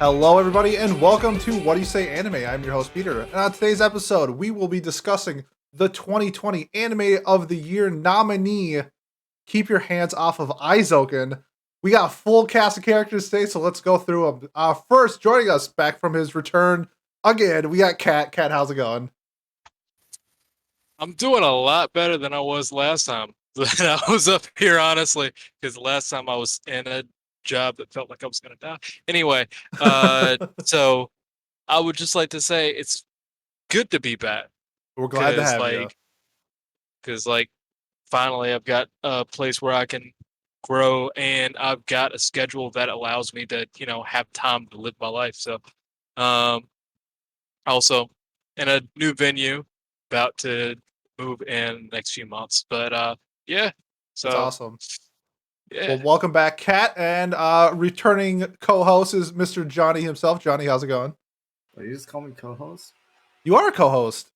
Hello, everybody, and welcome to What Do You Say Anime. I'm your host, Peter. And on today's episode, we will be discussing the 2020 Anime of the Year nominee, Keep Your Hands Off of Eizouken. We got a full cast of characters today, so let's go through them. First, joining us back from his return again, we got Kat. Kat, how's it going? I'm doing a lot better than I was last time that I was up here, honestly, because last time I was in a job that felt like I was going to die. Anyway, so I would just like to say it's good to be back We're glad to because, have you. like, because like finally I've got a place where I can grow and I've got a schedule that allows me to, have time to live my life. So, um, also in a new venue, about to move in next few months. But yeah, That's so awesome. yeah, Well, welcome back, Kat, and returning co-host is Mr. Johnny himself. Johnny, how's it going? Wait, you just call me co-host? You are a co-host.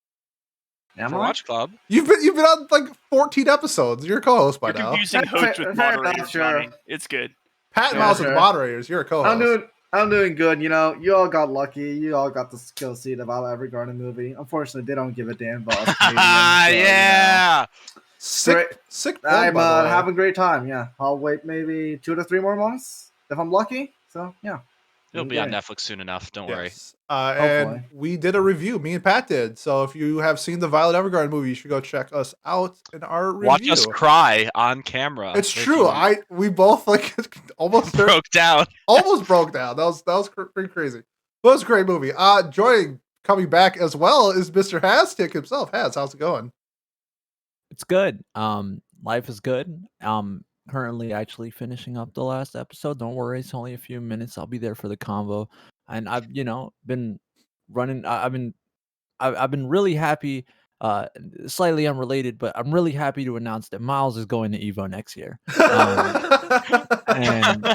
Am for I? Watch Club. You've been on like 14 episodes. You're a co-host by You're now. confusing host with moderator, Johnny. It's good. Pat and Yeah, Miles are the sure. moderators. You're a co-host. I'm doing good. You know, you all got lucky. You all got the skill seat about every Garden movie. Unfortunately, they don't give a damn about us Canadians. So, Yeah. Sick plug, I'm by the way. having a great time. Yeah, I'll wait maybe 2 to 3 more months if I'm lucky. So yeah, It'll be on Netflix soon enough. Don't worry. Yes. And Hopefully. we did a review. Me and Pat did. So if you have seen the Violet Evergarden movie, you should go check us out in our review. Watch us cry on camera. It's true. We both like almost broke down. Almost broke down. That was pretty crazy. But it was a great movie. Coming back as well is Mr. Hastic himself. How's it going? It's good. Life is good. Currently actually finishing up the last episode. Don't worry, it's only a few minutes. I'll be there for the convo. And I've, been running. I've been really happy. Slightly unrelated, but I'm really happy to announce that Miles is going to Evo next year. And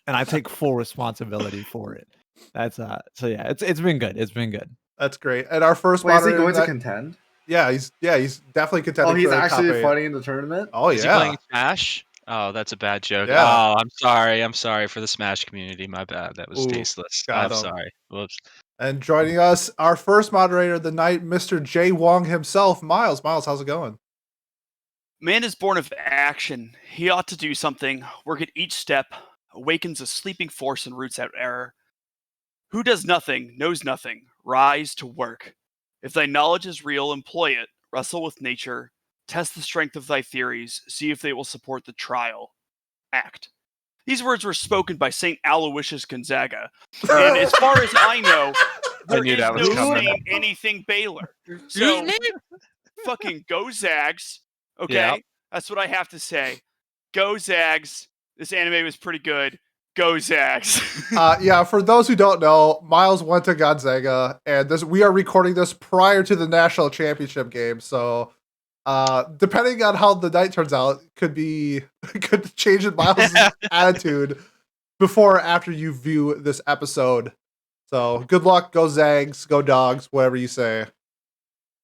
I take full responsibility for it. That's so yeah, it's been good. It's been good. That's great. And our first Wait, is he moderator going to contend? Yeah, he's definitely contending. Oh, he's for the actually top 8. fighting in the tournament? Oh, Is he yeah. playing Smash? Oh, that's a bad joke. Yeah. Oh, I'm sorry. I'm sorry for the Smash community. My bad. That was Ooh, tasteless. got I'm him. sorry. Whoops. And joining us, our first moderator of the night, Mr. Jay Wong himself, Miles. Miles, how's it going? Man is born of action. He ought to do something, work at each step, awakens a sleeping force and roots out error. Who does nothing, knows nothing. Rise to work. If thy knowledge is real, employ it. Wrestle with nature. Test the strength of thy theories. See if they will support the trial. Act. These words were spoken by St. Aloysius Gonzaga. And as far as I know, there knew is that was no coming. Saint anything Baylor. So, fucking go Zags. Okay? Yep. That's what I have to say. Go Zags. This anime was pretty good. Go Zags. Yeah, for those who don't know, Miles went to Gonzaga, and we are recording this prior to the national championship game. So, depending on how the night turns out, could change in Miles' attitude before or after you view this episode. So, good luck, go Zags, go Dogs, whatever you say.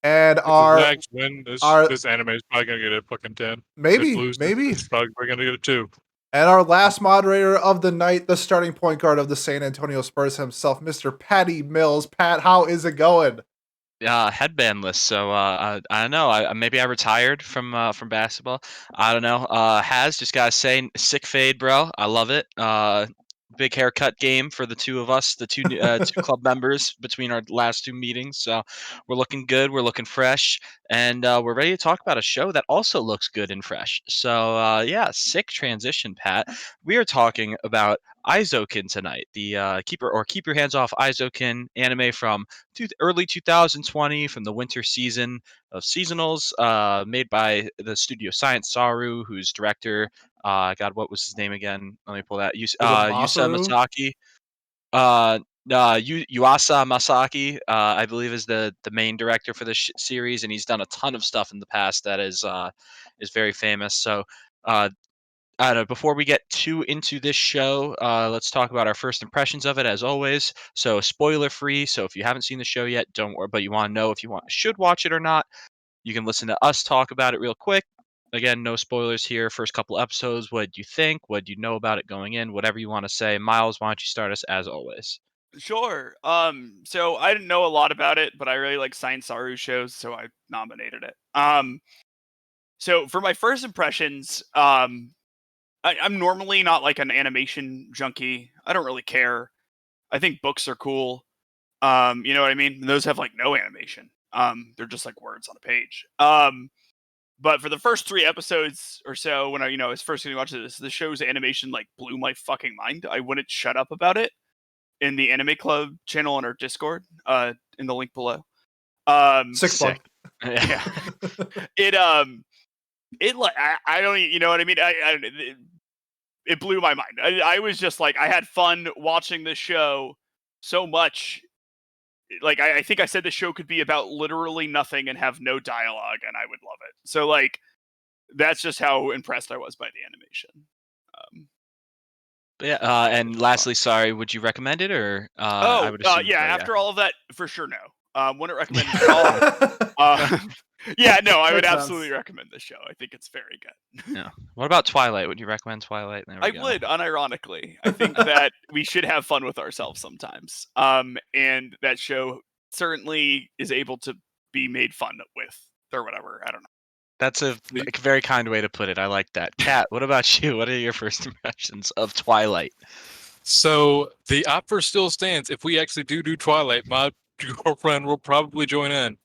And If our the Zags win, this anime is probably gonna get a fucking 10. maybe. It's probably gonna get a 2. And our last moderator of the night, the starting point guard of the San Antonio Spurs himself, Mr. Patty Mills. Pat, how is it going? Headbandless. So I don't know. Maybe I retired from basketball. I don't know. Has just gotta say, sick fade, bro. I love it. Big haircut game for the two of us, the two club members between our last 2 meetings. So we're looking good. We're looking fresh, and we're ready to talk about a show that also looks good and fresh. So yeah, sick transition, Pat. We are talking about Eizouken tonight, the keep your hands off Eizouken anime from early 2020 from the winter season of seasonals, made by the studio Science Saru, whose director, God, what was his name again? Let me pull that. Yusa Masaru? Masaki. Yuasa Masaki, I believe, is the main director for this series, and he's done a ton of stuff in the past that is very famous. So, I don't know, before we get too into this show, let's talk about our first impressions of it, as always. So, spoiler free. So, if you haven't seen the show yet, don't worry. But you want to know if you should watch it or not, you can listen to us talk about it real quick. Again, no spoilers here. First couple episodes. What do you think? What do you know about it going in? Whatever you want to say. Miles, why don't you start us as always? Sure. So I didn't know a lot about it, but I really like Science Saru shows, so I nominated it. So for my first impressions, I'm normally not like an animation junkie. I don't really care. I think books are cool. You know what I mean? Those have like no animation. They're just like words on a page. But for the first 3 episodes or so, when I was first getting to watch this, the show's animation like blew my fucking mind. I wouldn't shut up about it in the Anime Club channel on our Discord, in the link below. Sick plug. Yeah. It like I don't you know what I mean? It blew my mind. I was just like I had fun watching this show so much. Like I think I said the show could be about literally nothing and have no dialogue, and I would love it. So like that's just how impressed I was by the animation. Yeah. And lastly, sorry, would you recommend it, or I would assume Yeah. so, yeah. After all of that, for sure, no. Wouldn't recommend it at all. Yeah, no, I would Makes absolutely sense. recommend this show. I think it's very good. Yeah. What about Twilight? Would you recommend Twilight? There we I go. would, unironically. I think that we should have fun with ourselves sometimes. And that show certainly is able to be made fun with, or whatever. I don't know. That's a very kind way to put it. I like that. Kat, what about you? What are your first impressions of Twilight? So the offer still stands. If we actually do Twilight, my girlfriend will probably join in.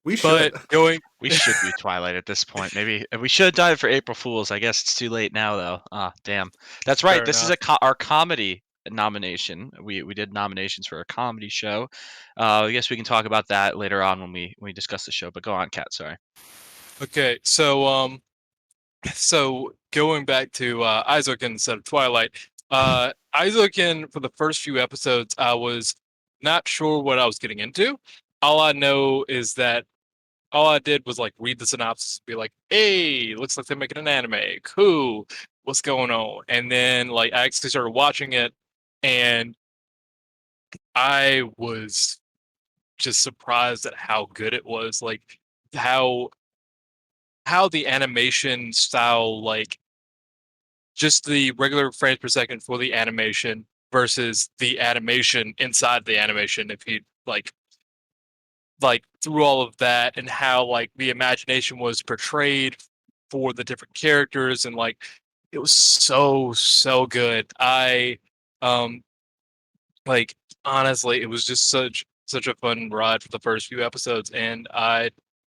We should. But going, We should do Twilight at this point. Maybe we should have done it for April Fools. I guess it's too late now, though. Ah, damn. That's right. Fair This is enough. our comedy nomination. We did nominations for a comedy show. I guess we can talk about that later on when we discuss the show. But go on, Kat. Sorry. Okay, so going back to Eizouken instead of Twilight, Eizouken for the first few episodes, I was not sure what I was getting into. All I know is that all I did was like read the synopsis and be like, "Hey, looks like they're making an anime. Cool, what's going on?" And then like I actually started watching it, and I was just surprised at how good it was. Like how the animation style, like just the regular frames per second for the animation versus the animation inside the animation. If you like through all of that, and how like the imagination was portrayed for the different characters, and like it was so good. I um like honestly, it was just such a fun ride for the first few episodes, and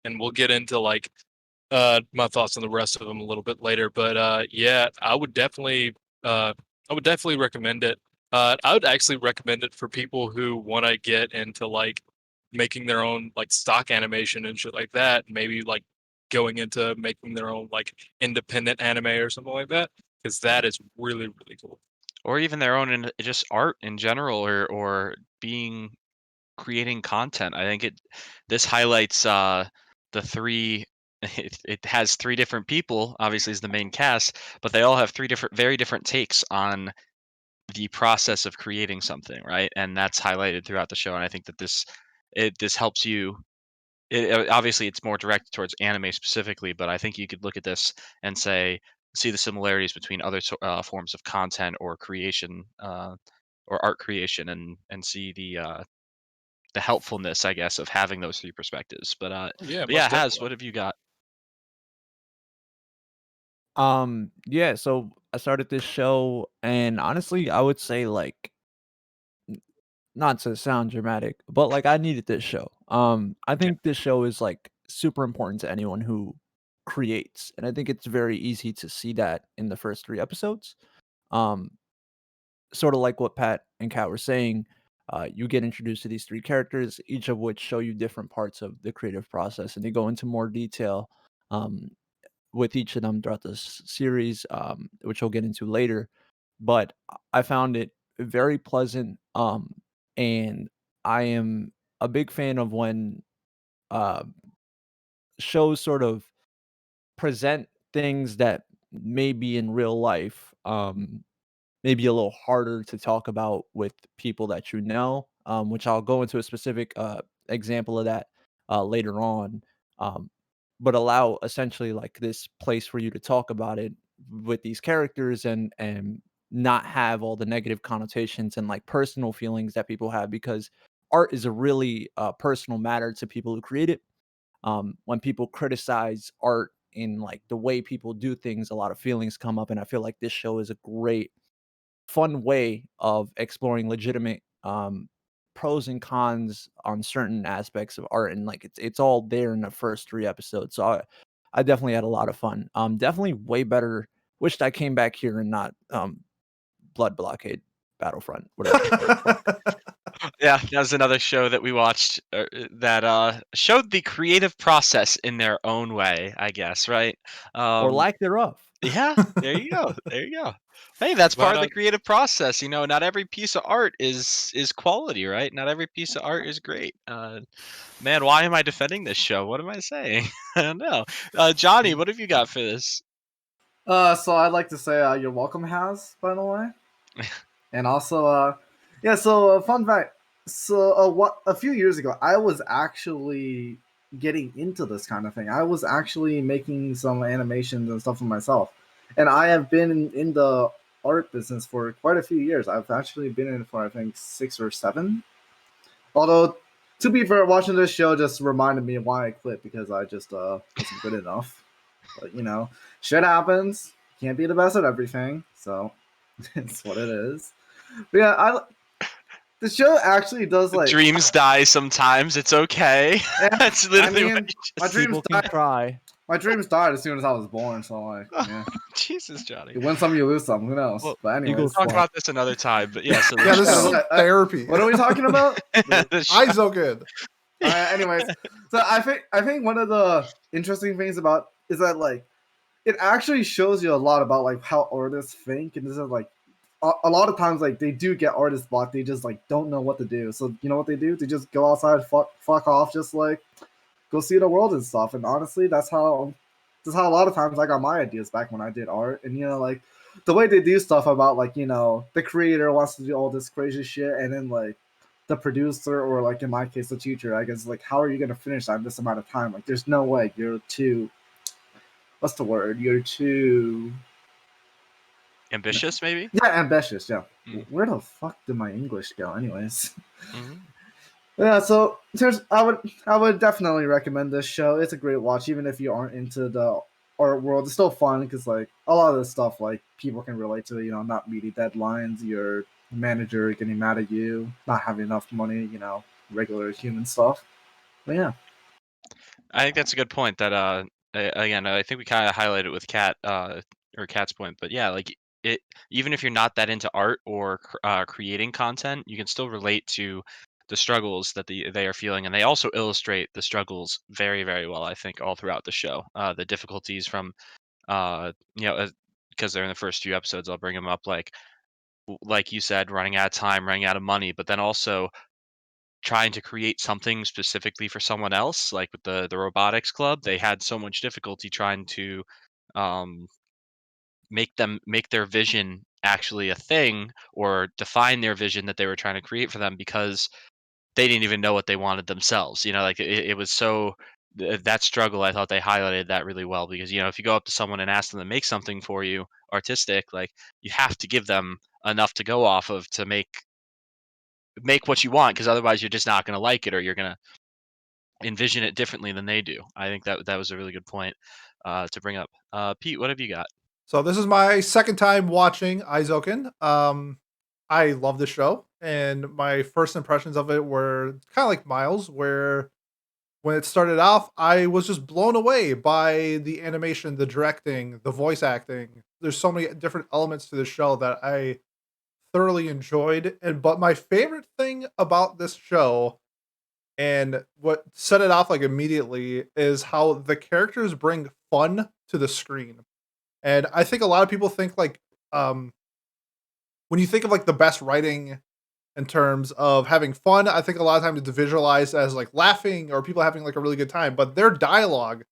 we'll get into like my thoughts on the rest of them a little bit later. But yeah, I would definitely recommend it. I would actually recommend it for people who want to get into like making their own like stock animation and shit like that. Maybe like going into making their own like independent anime or something like that, because that is really cool. Or even their own just art in general, or creating content. I think this highlights the three. It has three different people, obviously, as the main cast, but they all have very different takes on the process of creating something, right? And that's highlighted throughout the show. And I think that this helps you. Obviously, it's more directed towards anime specifically, but I think you could look at this and see the similarities between other forms of content or creation, or art creation, and see the helpfulness, I guess, of having those three perspectives. Yeah, But yeah, most Has, definitely. what have you got? Yeah, so I started this show, and honestly, I would say like not to sound dramatic, but like I needed this show. I Yeah. think this show is like super important to anyone who creates, and I think it's very easy to see that in the first 3 episodes. Um, Sort of like what Pat and Kat were saying, you get introduced to these 3 characters, each of which show you different parts of the creative process, and they go into more detail um, with each of them throughout this series, which we'll get into later. But I found it very pleasant, and I am a big fan of when uh, shows sort of present things that maybe in real life, maybe a little harder to talk about with people that you know, which I'll go into a specific example of that later on. Um, but allow essentially like this place for you to talk about it with these characters and not have all the negative connotations and like personal feelings that people have, because art is a really personal matter to people who create it. When people criticize art in like the way people do things, a lot of feelings come up, and I feel like this show is a great fun way of exploring legitimate pros and cons on certain aspects of art, and like it's all there in the first 3 episodes. So I definitely had a lot of fun. Definitely way better. Wished I came back here and not Blood Blockade Battlefront, whatever. the fuck. Yeah, that was another show that we watched that showed the creative process in their own way, I guess, right? Or lack thereof. Yeah, there you go. There you go. Hey, that's part But of the creative process. You know, not every piece of art is quality, right? Not every piece of art is great. Man, why am I defending this show? What am I saying? I don't know. Johnny, what have you got for this? So I'd like to say you're welcome, Has, by the way. And also, yeah, so fun fact. So what a few years ago, I was actually getting into this kind of thing. I was actually making some animations and stuff for myself. And I have been in the art business for quite a few years. I've actually been in it for I think 6 or 7. Although to be fair, watching this show just reminded me of why I quit, because I just wasn't good enough. But you know, shit happens. Can't be the best at everything, so it's what it is. But yeah, the show actually does like Dreams die sometimes. It's okay. Yeah, That's literally I what mean, you my just dreams People can died. try. My dreams died as soon as I was born. So like, yeah, Jesus, Johnny. you win some, you lose some. Who knows? Well, But we'll anyways, talk fly. about this another time. But yeah, so Yeah, this Yeah, is but, therapy. what are we talking about? the show- Eizouken. Anyways, so I think one of the interesting things about is that like it actually shows you a lot about like how artists think, and this is like a lot of times like they do get artist block. They just like don't know what to do. So you know what they do? They just go outside, fuck off, just like go see the world and stuff. And honestly, that's how a lot of times I got my ideas back when I did art. And you know, like the way they do stuff about like, you know, the creator wants to do all this crazy shit, and then like the producer, or like in my case the teacher, I guess, like how are you gonna finish that in this amount of time? Like there's no way. You're too, what's the word? You're too, ambitious, maybe. yeah, ambitious. Yeah. Mm. Where the fuck did my English go? Anyways. Mhm. Yeah, so I would definitely recommend this show. It's a great watch, even if you aren't into the art world. It's still fun because like a lot of this stuff like people can relate to. You know, not meeting deadlines, your manager getting mad at you, not having enough money. You know, regular human stuff. But yeah, I think that's a good point. That again, I think we kind of highlighted it with Kat or Kat's point, but yeah, like it. Even if you're not that into art or creating content, you can still relate to the struggles that they are feeling, and they also illustrate the struggles very, very well. I think all throughout the show, the difficulties from you know, because they're in the first few episodes, I'll bring them up like you said, running out of time, running out of money, but then also trying to create something specifically for someone else, like with the robotics club, they had so much difficulty trying to um, make their vision actually a thing, or define their vision that they were trying to create for them, because they didn't even know what they wanted themselves. You know, like it was so that struggle. I thought they highlighted that really well, because you know, if you go up to someone and ask them to make something for you artistic, like you have to give them enough to go off of to make what you want, because otherwise you're just not going to like it, or you're going to envision it differently than they do. I think that was a really good point to bring up. Pete, what have you got? So this is my second time watching Eizouken. I love the show, and my first impressions of it were kind of like Miles, where when it started off, I was just blown away by the animation, the directing, the voice acting. There's so many different elements to the show that I thoroughly enjoyed. And but my favorite thing about this show, and what set it off like immediately, is how the characters bring fun to the screen. And I think a lot of people think like when you think of like the best writing in terms of having fun, I think a lot of times it's visualized as like laughing or people having like a really good time. But their dialogue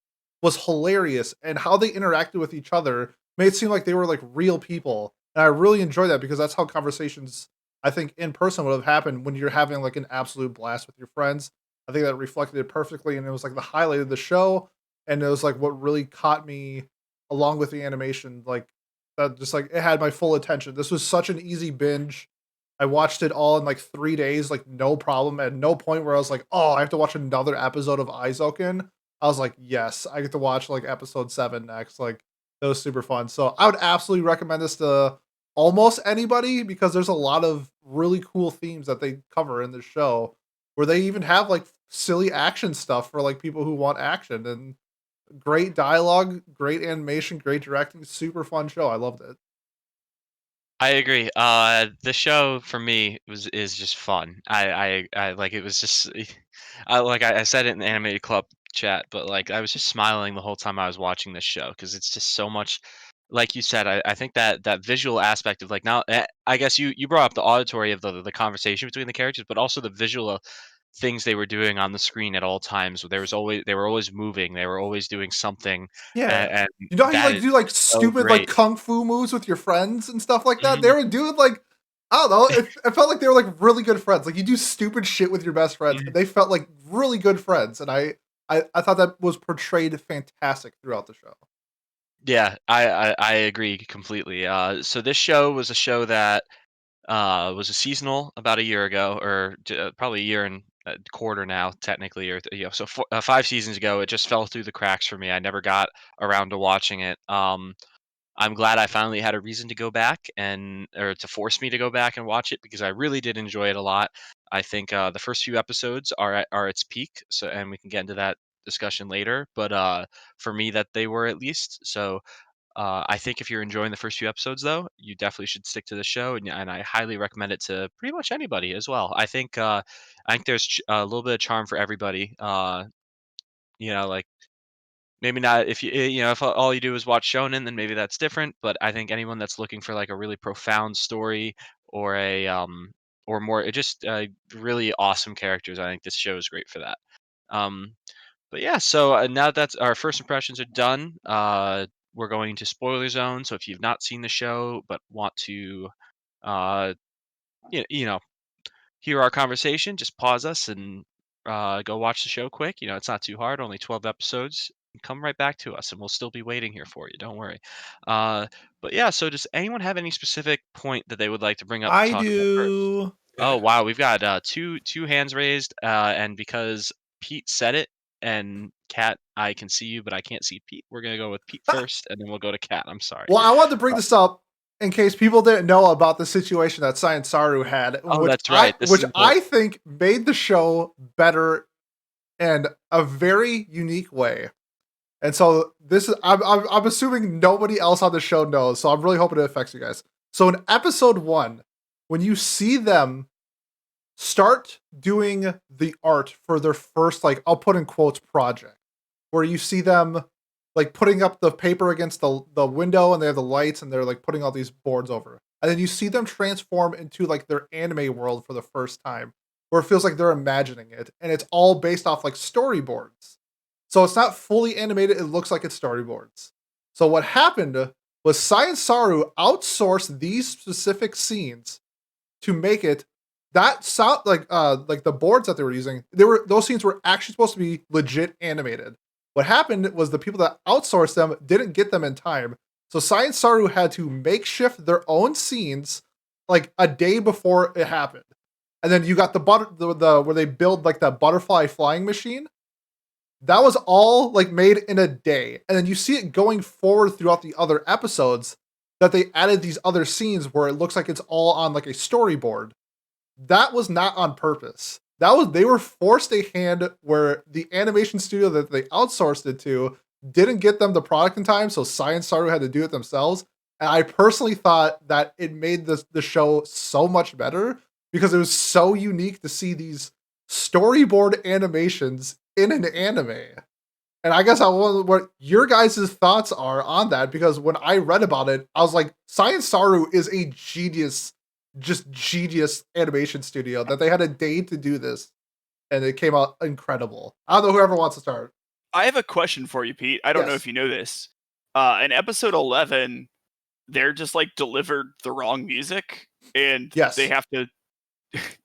was hilarious, and how they interacted with each other made it seem like they were like real people. And I really enjoy that, because that's how conversations I think in person would have happened when you're having like an absolute blast with your friends. I think that reflected it perfectly, and it was like the highlight of the show, and it was like what really caught me along with the animation. Like that just like it had my full attention. This was such an easy binge. I watched it all in like 3 days, like no problem. At no point where I was like, oh, I have to watch another episode of Eizouken. I was like, yes, I get to watch like episode 7 next. Like that was super fun. So I would absolutely recommend this to almost anybody because there's a lot of really cool themes that they cover in the show where they even have like silly action stuff for like people who want action and great dialogue, great animation, great directing, super fun show. I loved it. I agree. The show for me is just fun. I like it was just I said it in the animated club chat, but like I was just smiling the whole time I was watching this show because it's just so much. Like you said, I think that visual aspect of like now, I guess you brought up the auditory of the conversation between the characters, but also the visual things they were doing on the screen at all times. They were always moving, they were always doing something, Yeah. and You know how you that like is do like so stupid like great. kung fu moves with your friends and stuff like that? They Mhm, were doing like I don't know. It felt like they were like really good friends. Like you do stupid shit with your best friends, mhm. and they felt like really good friends. And I thought that was portrayed fantastic throughout the show. Yeah, I agree completely. So this show was a show that was a seasonal about a year ago, or probably a year and a quarter now, technically, or so 5 seasons ago. It just fell through the cracks for me. I never got around to watching it. I'm glad I finally had a reason to go back and or to force me to go back and watch it because I really did enjoy it a lot. I think the first few episodes are its peak, so and we can get into that discussion later. But for me, that they were at least so. I think if you're enjoying the first few episodes, though, you definitely should stick to the show, and I highly recommend it to pretty much anybody as well. I think there's a little bit of charm for everybody. Like maybe not if if all you do is watch shonen, then maybe that's different. But I think anyone that's looking for like a really profound story or a or more just really awesome characters, I think this show is great for that. Um, but yeah, so now that's our first impressions are done. We're going to spoiler zone. So if you've not seen the show but want to, uh, you know, hear our conversation, just pause us and go watch the show quick. It's not too hard. Only 12 episodes. Come right back to us, and we'll still be waiting here for you. Don't worry. Uh, but yeah, so does anyone have any specific point that they would like to bring up, I talk about first? do. Oh wow, we've got two hands raised, and because Pete said it, and Kat, I can see you, but I can't see Pete. We're gonna go with Pete first, and then we'll go to Kat. I'm sorry. Well, I wanted to bring this up in case people didn't know about the situation that Science Saru had, Oh, that's right. This which is I important. think made the show better in a very unique way. And so this is I'm assuming nobody else on the show knows, so I'm really hoping it affects you guys. So in episode 1, when you see them start doing the art for their first, like, I'll put in quotes, project, where you see them like putting up the paper against the window and they have the lights and they're like putting all these boards over. And then you see them transform into like their anime world for the first time, where it feels like they're imagining it. And it's all based off like storyboards. So it's not fully animated, it looks like it's storyboards. So what happened was Science Saru outsourced these specific scenes to make it that sound like the boards that they were using, those scenes were actually supposed to be legit animated. What happened was the people that outsourced them didn't get them in time. So Science Saru had to makeshift their own scenes like a day before it happened. And then you got the where they build like that butterfly flying machine. That was all like made in a day. And then you see it going forward throughout the other episodes that they added these other scenes where it looks like it's all on like a storyboard. That was not on purpose. That was they were forced a hand where the animation studio that they outsourced it to didn't get them the product in time, so Science Saru had to do it themselves. And I personally thought that it made the show so much better because it was so unique to see these storyboard animations in an anime. And I guess I wonder what your guys' thoughts are on that because when I read about it, I was like, Science Saru is a genius, just genius animation studio that they had a day to do this, and it came out incredible. I don't know whoever wants to start. I have a question for you, Pete. I don't know Yes. if you know this. In episode 11, they're just like delivered the wrong music, and Yes. they have to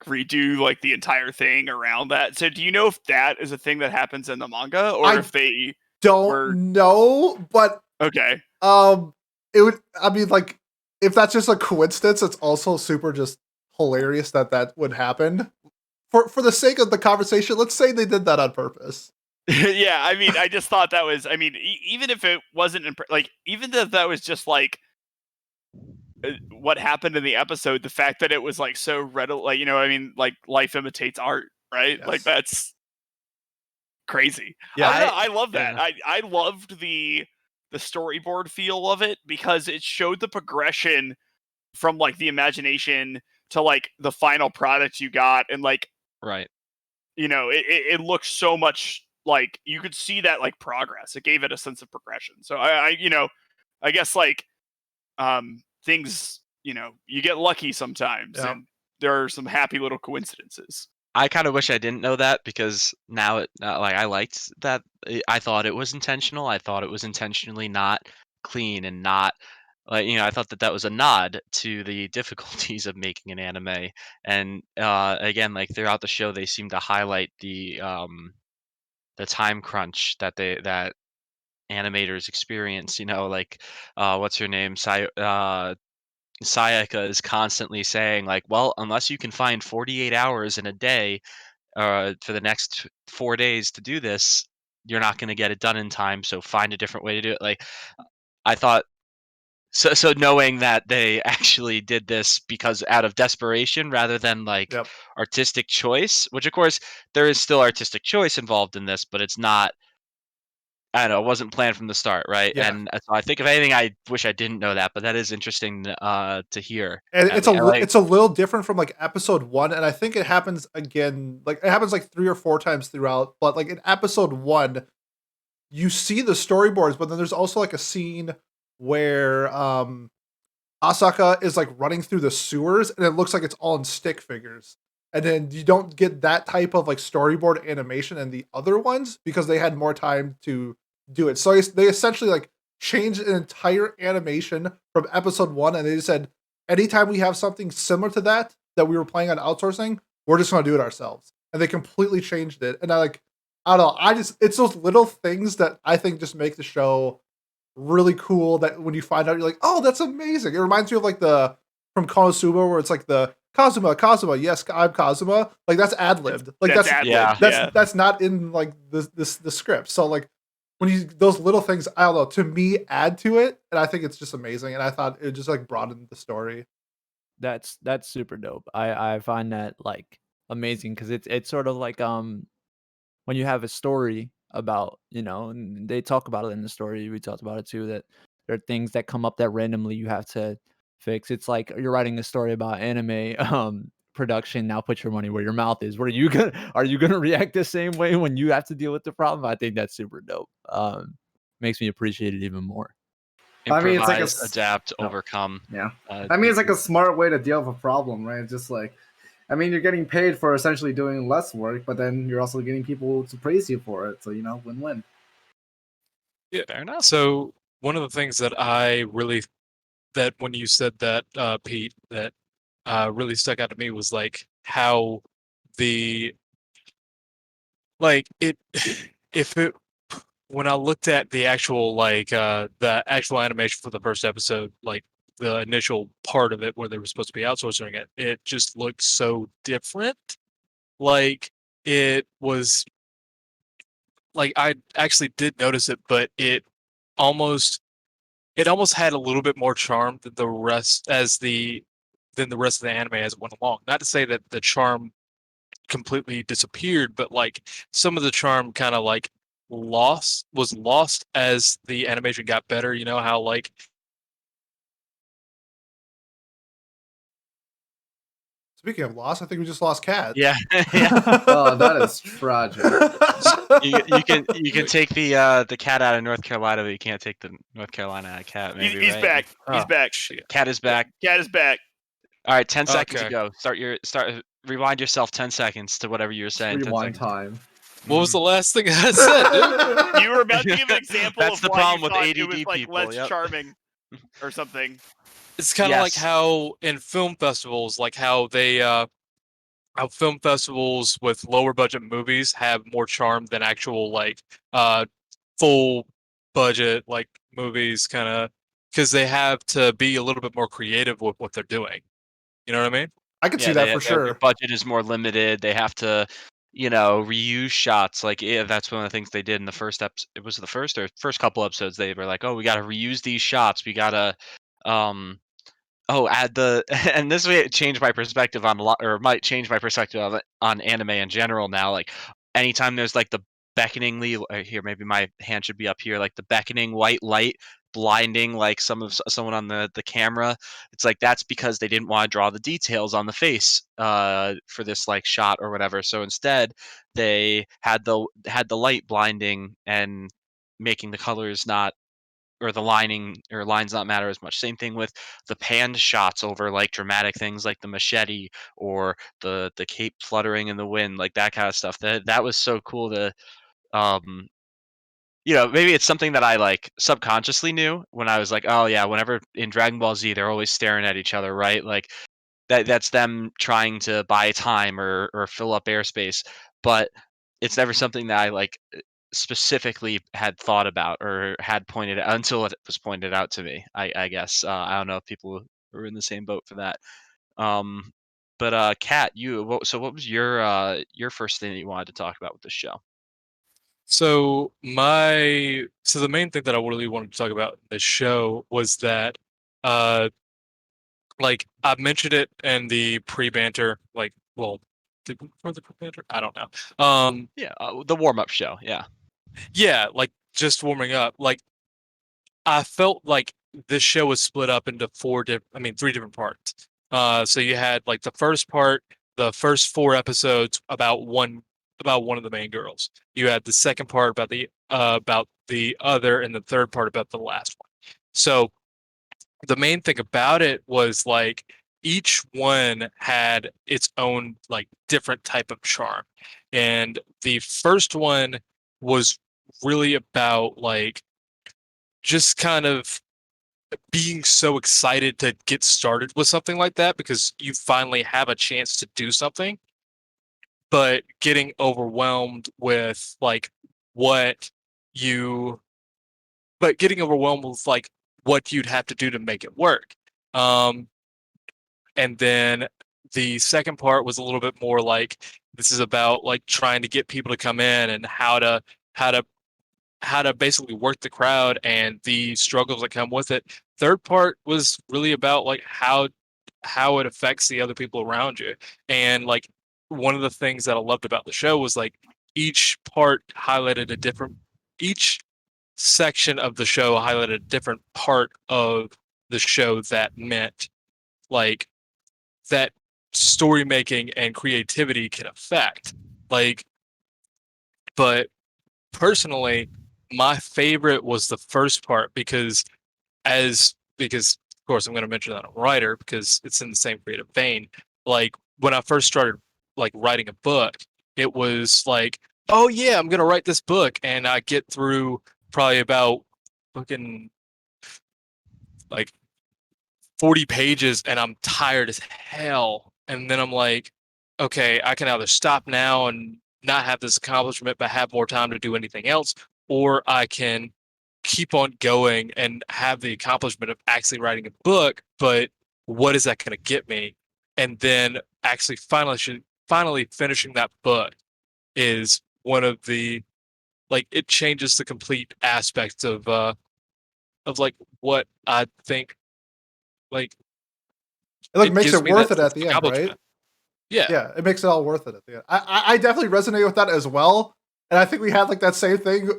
redo like the entire thing around that. So, do you know if that is a thing that happens in the manga, or I if they don't were know, but okay? um, it would. I mean, like, if that's just a coincidence, it's also super just hilarious that would happen. For the sake of the conversation, let's say they did that on purpose. Yeah, I mean, I just thought that was. I mean, even if it wasn't like, even if that was just like what happened in the episode, the fact that it was like so readily, like, I mean, like life imitates art, right? Like Yes. that's crazy. Yeah, I don't know. I love that. yeah. I loved the storyboard feel of it because it showed the progression from like the imagination to like the final product you got, and like Right. it looks so much like you could see that like progress. It gave it a sense of progression. So I guess like things, you get lucky sometimes, Yeah. and there are some happy little coincidences. I kind of wish I didn't know that because now like I liked that. I thought it was intentional. I thought it was intentionally not clean and not like I thought that was a nod to the difficulties of making an anime. And again, like throughout the show, they seem to highlight the time crunch that animators experience. Like what's her name, Sayaka is constantly saying like, well, unless you can find 48 hours in a day for the next 4 days to do this, you're not going to get it done in time. So find a different way to do it. Like I thought. So knowing that they actually did this because out of desperation rather than like Yep. artistic choice, which of course there is still artistic choice involved in this, but it's not. I don't know. It wasn't planned from the start, right? Yeah. And so I think if anything, I wish I didn't know that, but that is interesting to hear. And At lea- like, it's a little different from like episode 1, and I think it happens again. Like it happens like 3 or 4 times throughout. But like in episode 1, you see the storyboards, but then there's also like a scene where Asaka is like running through the sewers, and it looks like it's all in stick figures. And then you don't get that type of like storyboard animation in the other ones because they had more time to do it. So they essentially like changed an entire animation from episode 1, and they just said, anytime we have something similar to that we were playing on outsourcing, we're just gonna do it ourselves. And they completely changed it. And I don't know, it's those little things that I think just make the show really cool, that when you find out, you're like, oh, that's amazing. It reminds me of like the from Konosuba where it's like the Kazuma, yes, I'm Kazuma. Like that's ad libbed. Like That's that's ad-libbed, yeah. yeah. that's not in like the script. So like when you those little things, I don't know, to me add to it, and I think it's just amazing. And I thought it just like broadened the story. That's super dope. I find that like amazing because it's sort of like when you have a story about, and they talk about it in the story, we talked about it too, that there are things that come up that randomly you have to fix. It's like you're writing a story about anime production. Now put your money where your mouth is. What are you gonna react the same way when you have to deal with the problem? I think that's super dope. Makes me appreciate it even more. I mean, it's like Improvise, adapt, no. overcome. Yeah. I mean, it's like a smart way to deal with a problem, right? It's just like, I mean, you're getting paid for essentially doing less work, but then you're also getting people to praise you for it. So, win-win. Yeah. Fair enough. So one of the things that that when you said that, Pete, that really stuck out to me was like how the like it if it when I looked at the actual the actual animation for the first episode, like the initial part of it where they were supposed to be outsourcing it, it just looked so different. Like it was like I actually did notice it, but almost it almost had a little bit more charm than the rest than the rest of the anime as it went along. Not to say that the charm completely disappeared, but like some of the charm kind of like was lost as the animation got better. You know how like Speaking of loss, I think we just lost Cat. Yeah. Yeah. Oh, that is tragic. You can take the cat out of North Carolina, but you can't take the North Carolina out of cat. Maybe He's right? back. He's Oh, back. shit. Cat is back. Cat is back. All right, 10 seconds Okay. ago. Rewind yourself 10 seconds to whatever you were saying. 10 Rewind seconds. time. What was the last thing I said, dude? You were about to give an example That's of the why problem you with thought ADD it was like people, less yep. charming or something. It's kind of like Yes. how in film festivals, like how how film festivals with lower budget movies have more charm than actual like full budget like movies kind of because they have to be a little bit more creative with what they're doing. You know what I mean? I could see that for their sure. budget is more limited. They have to, reuse shots. Like, yeah, that's one of the things they did in the first episode. It was the first couple episodes. They were like, "Oh, we got to reuse these shots. We got to, um, add the." And this way, it changed my perspective on a lot, or might change my perspective on anime in general now. Like, anytime there's like the beckoningly here, maybe my hand should be up here, like the beckoning white light blinding like someone on the camera. It's like that's because they didn't want to draw the details on the face for this like shot or whatever. So instead they had the light blinding and making the colors not, or the lining or lines not matter as much. Same thing with the panned shots over like dramatic things like the machete or the cape fluttering in the wind, like that kind of stuff. That was so cool to um maybe it's something that I like subconsciously knew when I was like, oh yeah, whenever in Dragon Ball Z they're always staring at each other, right? Like that's them trying to buy time or fill up airspace. But it's never something that I like specifically had thought about or had pointed out until it was pointed out to me. I guess I don't know if people were in the same boat for that. Um, but Kat, what was your first thing that you wanted to talk about with this show? So the main thing that I really wanted to talk about in this show was that like I mentioned it in the pre-banter, like well for the pre-banter, I don't know. Yeah, the warm up show. Yeah. Yeah, like just warming up. Like I felt like this show was split up into three different parts. So you had like the first part, the first 4 episodes about one of the main girls. You had the second part about the other, and the third part about the last one. So the main thing about it was like each one had its own like different type of charm. And the first one was really about like just kind of being so excited to get started with something like that because you finally have a chance to do something, but getting overwhelmed with like what you, getting overwhelmed with like what you'd have to do to make it work. Um, and then the second part was a little bit more like this is about like trying to get people to come in and how to how to basically work the crowd and the struggles that come with it. Third part was really about like how it affects the other people around you. And like one of the things that I loved about the show was like each part highlighted a different each section of the show highlighted a different part of the show that meant like that story making and creativity can affect. Like, but personally, my favorite was the first part because of course I'm going to mention that I'm a writer because it's in the same creative vein. Like when I first started like writing a book, it was like, oh yeah, I'm going to write this book, and I get through probably about fucking like 40 pages and I'm tired as hell. And then I'm like, okay, I can either stop now and not have this accomplishment but have more time to do anything else, or I can keep on going and have the accomplishment of actually writing a book, but what is that going to get me? And then actually finally finishing that book is one of the like it changes the complete aspects of like what I think like It like it makes gives it me that worth it sense at of the end, right? accomplishment. Yeah. Yeah, it makes it all worth it at the end. I definitely resonate with that as well. And I think we had like that same thing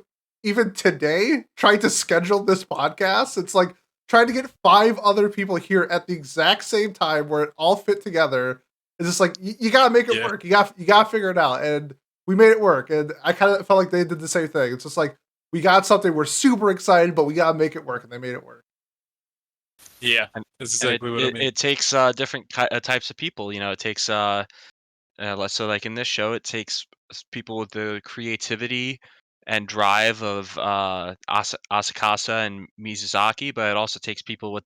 even today, trying to schedule this podcast. It's like trying to get 5 other people here at the exact same time where it all fit together. It's just like you gotta make it Yeah. work. You gotta figure it out. And we made it work. And I kind of felt like they did the same thing. It's just like we got something, we're super excited, but we gotta make it work, and they made it work. Yeah. And, That's and exactly what I mean. it takes different types of people. It takes so like in this show, it takes people with the creativity and drive of Asakasa and Mizuzaki, but it also takes people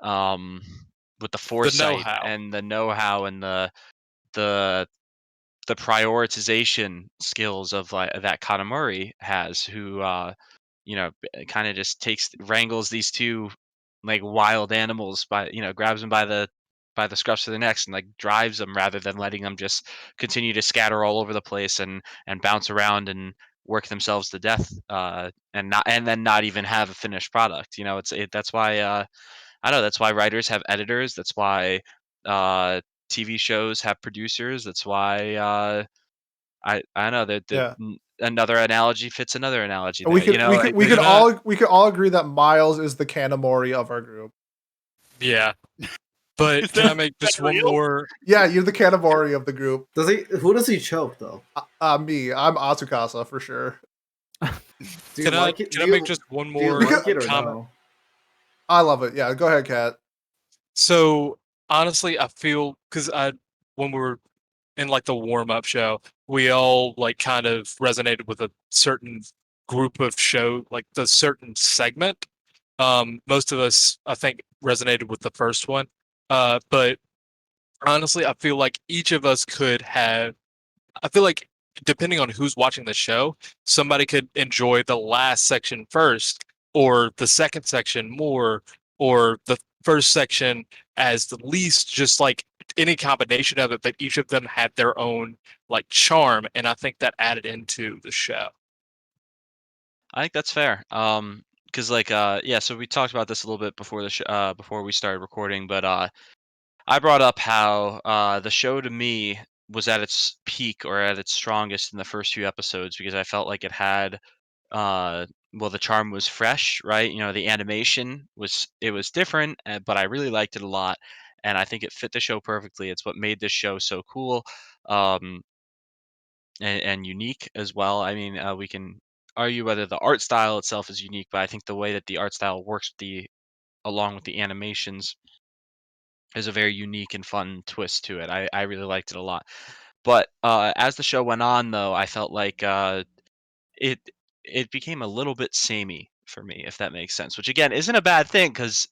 um with the The foresight know-how. and the know-how and the the prioritization skills of like that Kanamori has, who kind of just wrangles these two like wild animals grabs them by the scruffs of their necks and like drives them rather than letting them just continue to scatter all over the place and bounce around and work themselves to death and then not even have a finished product. That's why I know that's why writers have editors. That's why uh, TV shows have producers. That's why I know that Yeah. another analogy fits another analogy And there. we there's could not- we could all agree that Miles is the Kanamori of our group. Yeah. But Is can I that- make is just that one real? more? Yeah, you're the Kanamori of the group. Who does he choke though? Me, I'm Atsukasa for sure. Do you Can I like it? can I make just one Do you more like it or comment? no? I love it. Yeah, go ahead, Kat. So honestly, I feel because when we were in like the warm up show, we all like kind of resonated with a certain group of show, like the certain segment. Most of us, I think, resonated with the first one. But honestly, I feel like each of us could have. I feel like depending on who's watching the show, somebody could enjoy the last section first, or the second section more, or the first section as the least, just like any combination of it, but each of them had their own like charm, and I think that added into the show. I think that's fair. Because so we talked about this a little bit before before we started recording, but I brought up how the show to me was at its peak or at its strongest in the first few episodes because I felt like it had the charm was fresh, right? The animation was different, but I really liked it a lot, and I think it fit the show perfectly. It's what made this show so cool. Um, and unique as well. I mean, we can argue whether the art style itself is unique, but I think the way that the art style works along with the animations is a very unique and fun twist to it. I really liked it a lot. But as the show went on, though, I felt like it it became a little bit samey for me, if that makes sense. Which again isn't a bad thing because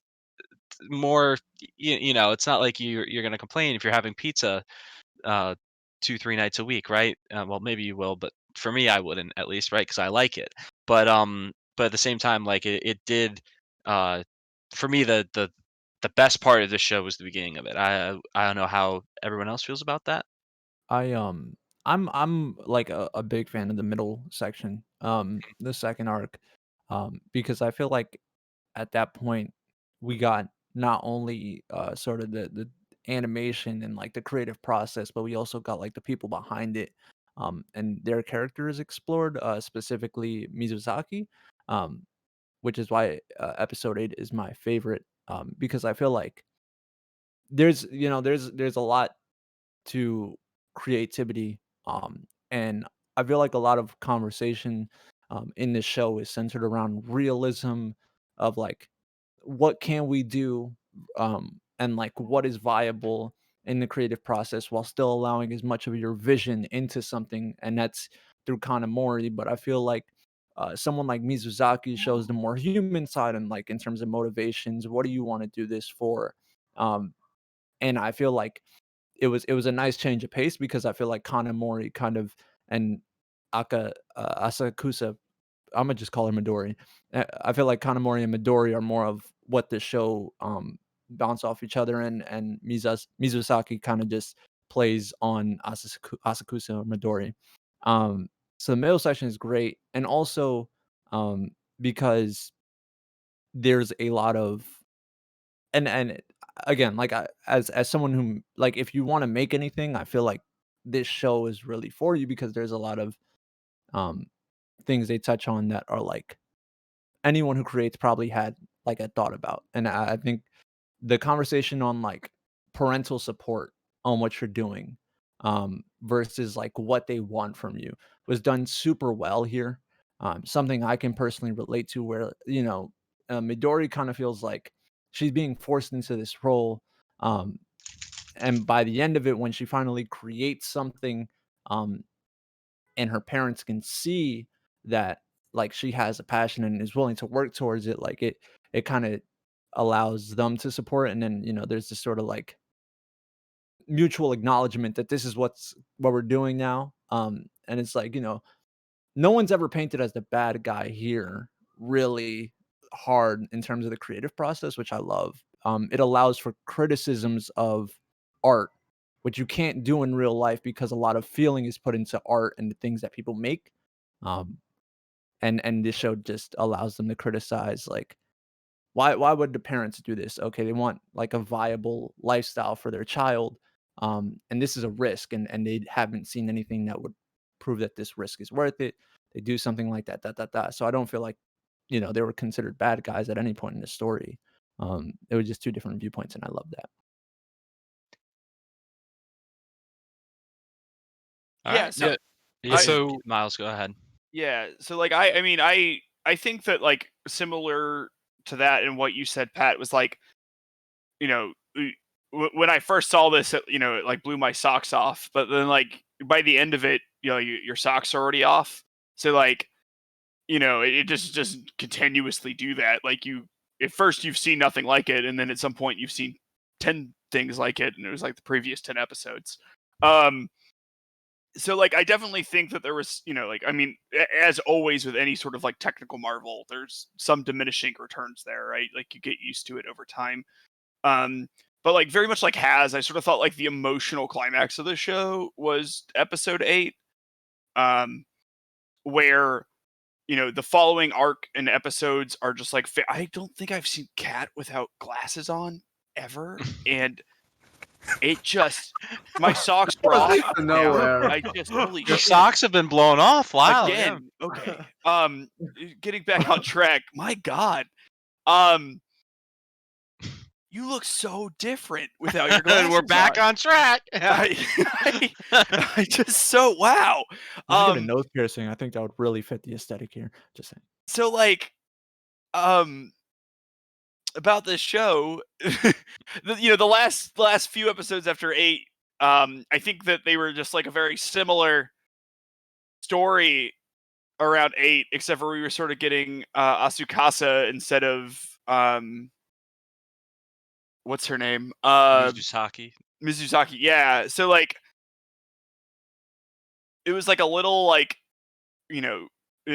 more, it's not like you're gonna complain if you're having pizza 2, 3 nights a week, right? Well, maybe you will, but for me, I wouldn't at least, right? Because I like it. But at the same time, like it did. Uh, for me, the best part of the show was the beginning of it. I don't know how everyone else feels about that. I I'm like a big fan of the middle section, the second arc, because I feel like at that point we got not only sort of the animation and like the creative process, but we also got like the people behind it, and their characters explored, specifically Mizusaki, um, which is why episode 8 is my favorite, because I feel like there's a lot to creativity, and I feel like a lot of conversation in this show is centered around realism of like what can we do, and like what is viable in the creative process while still allowing as much of your vision into something, and that's through Kanamori. But I feel like someone like Mizuzaki shows the more human side, and like in terms of motivations, what do you want to do this for? um and I feel like it was a nice change of pace because I feel like Kanamori kind of, and Asakusa, Imma just call her Midori. I feel like Kanamori and Midori are more of what the show, bounce off each other, and Mizusaki kinda just plays on Asakusa or Midori. Um, so the middle section is great, and also, um, because there's a lot of, and again, like, as someone who, like, if you wanna make anything, I feel like this show is really for you because there's a lot of, um, things they touch on that are, like, anyone who creates probably had, like, a thought about, and I think the conversation on, like, parental support on what you're doing, versus, like, what they want from you was done super well here. Something I can personally relate to where, Midori kinda feels like she's being forced into this role, um, and by the end of it, when she finally creates something, um, and her parents can see that, like, she has a passion and is willing to work towards it, like, it kinda allows them to support, and then, there's this sort of, like, mutual acknowledgement that this is what we're doing now, and it's like, no one's ever painted as the bad guy here, really, hard in terms of the creative process, which I love. It allows for criticisms of art, which you can't do in real life because a lot of feeling is put into art and the things that people make. Um, and this show just allows them to criticize, like, why would the parents do this? Okay, they want like a viable lifestyle for their child, and this is a risk, and they haven't seen anything that would prove that this risk is worth it. They do something like that. So I don't feel like they were considered bad guys at any point in the story. It was just two different viewpoints, and I love that. All Yeah, right. so Yeah, so- Miles, go ahead. Yeah, so like I mean I think that like similar to that and what you said, Pat, was like, you know, when I first saw this, it like blew my socks off. But then like by the end of it, your socks are already off. So like, it just continuously do that. Like at first you've seen nothing like it, and then at some point you've seen 10 things like it, and it was like the previous 10 episodes. So like I definitely think that there was, like, I mean, as always with any sort of like technical marvel, there's some diminishing returns there, right? Like you get used to it over time. But like very much like I sort of thought like the emotional climax of the show was episode 8, where the following arc and episodes are just like I don't think I've seen Cat without glasses on ever, and it just my socks were off. Out of nowhere. I just holy Your shit. socks have been blown off. Wow. Again. Okay. Getting back on track. My God. You look so different without your glasses. And we're back on track. I just wow. You should get a nose piercing. I think that would really fit the aesthetic here. Just saying. So like, about this show, the last few episodes after 8, I think that they were just like a very similar story around 8, except for we were sort of getting Asukasa instead of what's her name? Mizusaki. Yeah. So like it was like a little like,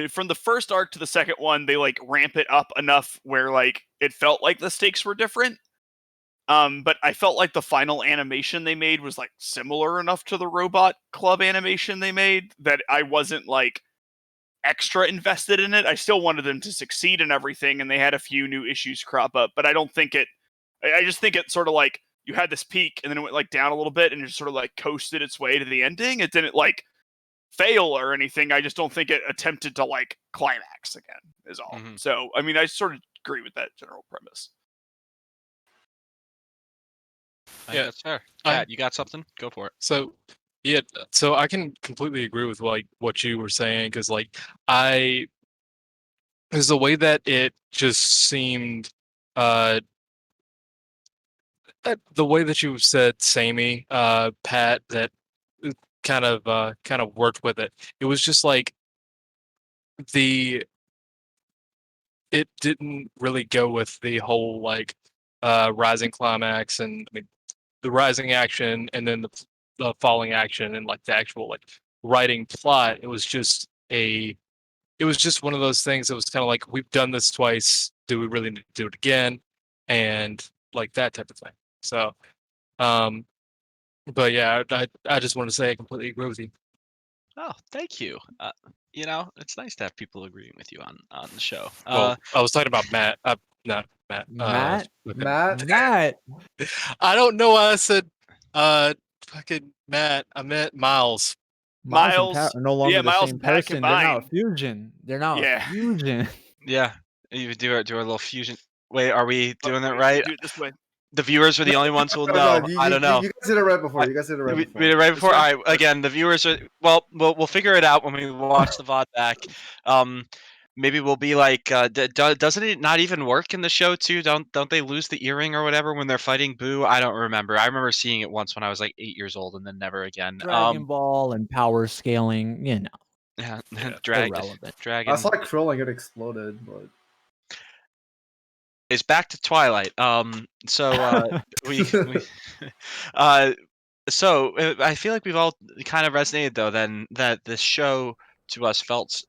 from the first arc to the second one, they like ramp it up enough where like it felt like the stakes were different. But I felt like the final animation they made was like similar enough to the Robot Club animation they made that I wasn't like extra invested in it. I still wanted them to succeed and everything, and they had a few new issues crop up, but I don't think I just think it sort of like you had this peak and then it went like down a little bit and it just sort of like coasted its way to the ending. It didn't like fail or anything. I just don't think it attempted to like climax again is all. Mhm. So, I mean, I sort of agree with that general premise. I think that's fair. I- Kat, you got something? Go for it. So yeah, so I can completely agree with like what you were saying, because like is the way that it just seemed the way that you said samey, Pat, that kind of worked with it. It was just like it didn't really go with the whole like rising climax, and I mean the rising action and then the falling action and like the actual like writing plot. It was just one of those things that was kind of like, we've done this twice, do we really need to do it again, and like that type of thing. So but yeah, I just want to say I completely agree with you. Oh, thank you. It's nice to have people agreeing with you on the show. Well, I was talking about Matt, not Matt. Matt? fucking- Matt, I don't know why I said fucking Matt. I meant Miles. Miles and Miles- Pat are no longer the Miles same and Pat person. They're now a combined. fusion. They're now Yeah. a fusion. Yeah, you do our little fusion. Wait, are we doing it Wait, right? Do it this way. The viewers are the only ones who will no, know. you, I don't know. You guys did it right before. You guys did it right We before. did it right This before. way? All right. Again, the viewers are. Well, we'll figure it out when we watch the VOD back. Maybe we'll be like, doesn't it not even work in the show too? Don't they lose the earring or whatever when they're fighting Boo? I don't remember. I remember seeing it once when I was like 8 years old, and then never again. Dragon Ball and power scaling, Yeah, Yeah, irrelevant. Dragon. I saw Krill and it exploded, but It's back to Twilight. So we so I feel like we've all kind of resonated though then that this show to us felt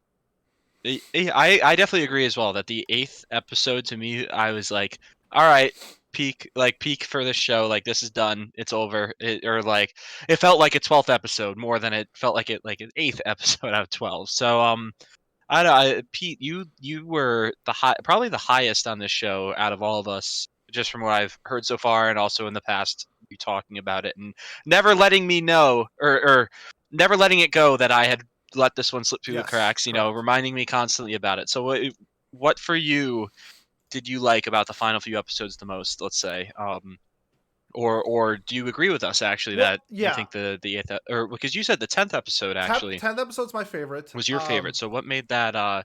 I definitely agree as well that the 8th episode to me, I was like, all right, peak for this show. Like this is done. It's over. Or like it felt like a 12th episode more than it felt like like an 8th episode out of 12. So I don't know, Pete, you were probably the highest on this show out of all of us, just from what I've heard so far, and also in the past, you talking about it and never letting me know, or never letting it go that I had let this one slip through the Yes, cracks. correct. Reminding me constantly about it. So what for you did you like about the final few episodes the most? Let's say, or do you agree with us actually Well, that you yeah. think the 8th or because you said the 10th episode actually 10th episode's my favorite. was your favorite. So what made that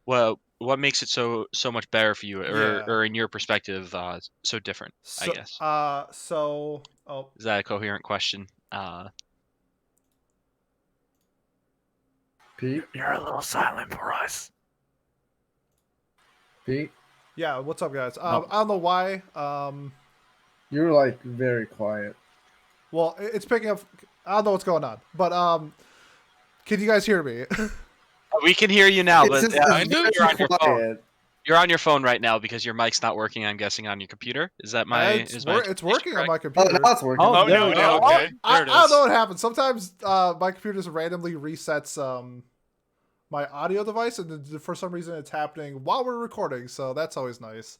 well, what makes it so much better for you, Yeah. or in your perspective, so different? I So, guess oh, is that a coherent question? Pete, You're a little silent for us. Pete, yeah. What's up, guys? Oh. I don't know why. you're like very quiet. Well, it's picking up. I don't know what's going on, but can you guys hear me? We can hear you now, but It's just I know you're on your phone. quiet. You're on your phone right now because your mic's not working. I'm guessing on your computer. Is that my? it's is my it's working on correct? my Oh, computer. now it's working. Oh, Oh, there no, we no, go. okay. I There it don't is. know what happens. Sometimes my computer just randomly resets my audio device, and then for some reason it's happening while we're recording. So that's always nice.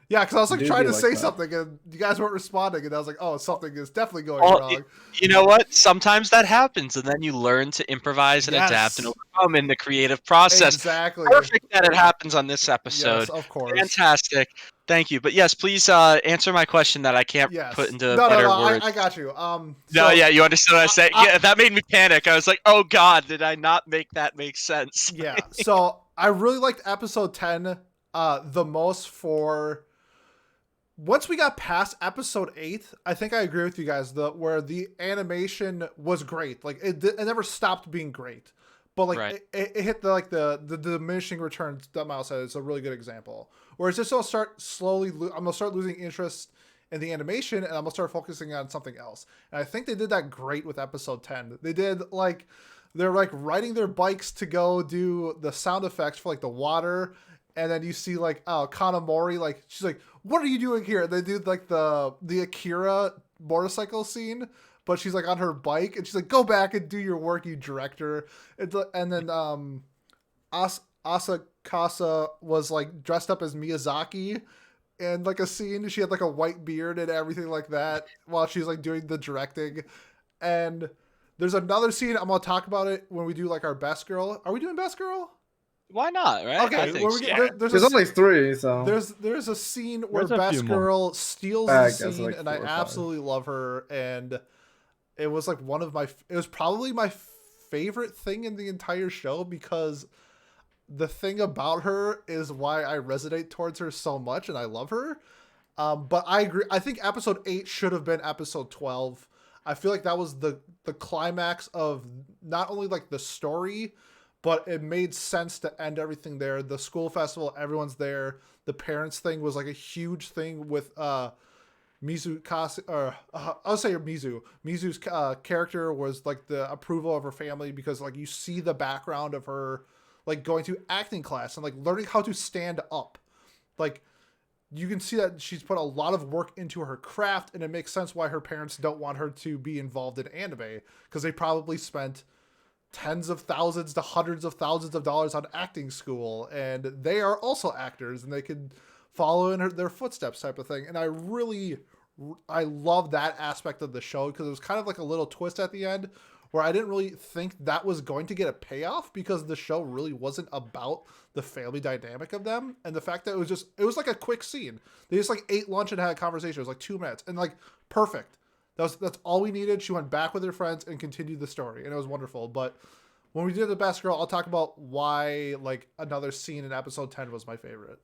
Yeah, because I was like Do trying be to like say that. something, and you guys weren't responding, and I was like, oh, something is definitely going Well, wrong. You know what? Sometimes that happens, and then you learn to improvise and adapt and Yes. overcome in the creative process. Exactly. Perfect that it happens on this episode. Yes, of course. Fantastic. Thank you. But yes, please answer my question that I can't Yes. put into No, better no, words. I got you. No, So, yeah, you understood what I said. I- Yeah, that made me panic. I was like, oh God, did I not make that make sense? yeah. So I really liked episode 10 the most for once we got past episode 8, I think I agree with you guys where the animation was great. Like it never stopped being great. But like Right. it hit the diminishing returns that Miles said is a really good example. Whereas this will start slowly I'm going to start losing interest in the animation and I'm going to start focusing on something else. And I think they did that great with episode 10. They did like they're like riding their bikes to go do the sound effects for like the water, and then you see like Kanamori, like she's like, what are you doing here? And they do like the Akira motorcycle scene, but she's like on her bike and she's like, go back and do your work, you director. And then Asakasa was like dressed up as Miyazaki in like a scene. She had like a white beard and everything like that while she's like doing the directing. And there's another scene, I'm gonna talk about it when we do like our best girl. Are we doing best girl? Why not, right? Okay, I think where so. we, Yeah. there's There's a, only 3, so there's a scene where There's a few Best more. Girl steals I the guess scene, like and I 4 or 5. absolutely love her. And it was like it was probably my favorite thing in the entire show because the thing about her is why I resonate towards her so much, and I love her. But I agree. I think episode 8 should have been episode 12. I feel like that was the climax of not only like the story, but it made sense to end everything there. The school festival, everyone's there. The parents thing was like a huge thing with Mizu I'll say Mizu. Mizu's character was like the approval of her family because like you see the background of her like going to acting class and like learning how to stand up. Like you can see that she's put a lot of work into her craft, and it makes sense why her parents don't want her to be involved in anime because they probably spent tens of thousands to hundreds of thousands of dollars on acting school, and they are also actors and they could follow in their footsteps type of thing. And I love that aspect of the show because it was kind of like a little twist at the end where I didn't really think that was going to get a payoff because the show really wasn't about the family dynamic of them, and the fact that it was like a quick scene. They just like ate lunch and had a conversation. It was like 2 minutes and like perfect. That's all we needed. She went back with her friends and continued the story, and it was wonderful. But when we did the best girl, I'll talk about why like another scene in episode 10 was my favorite.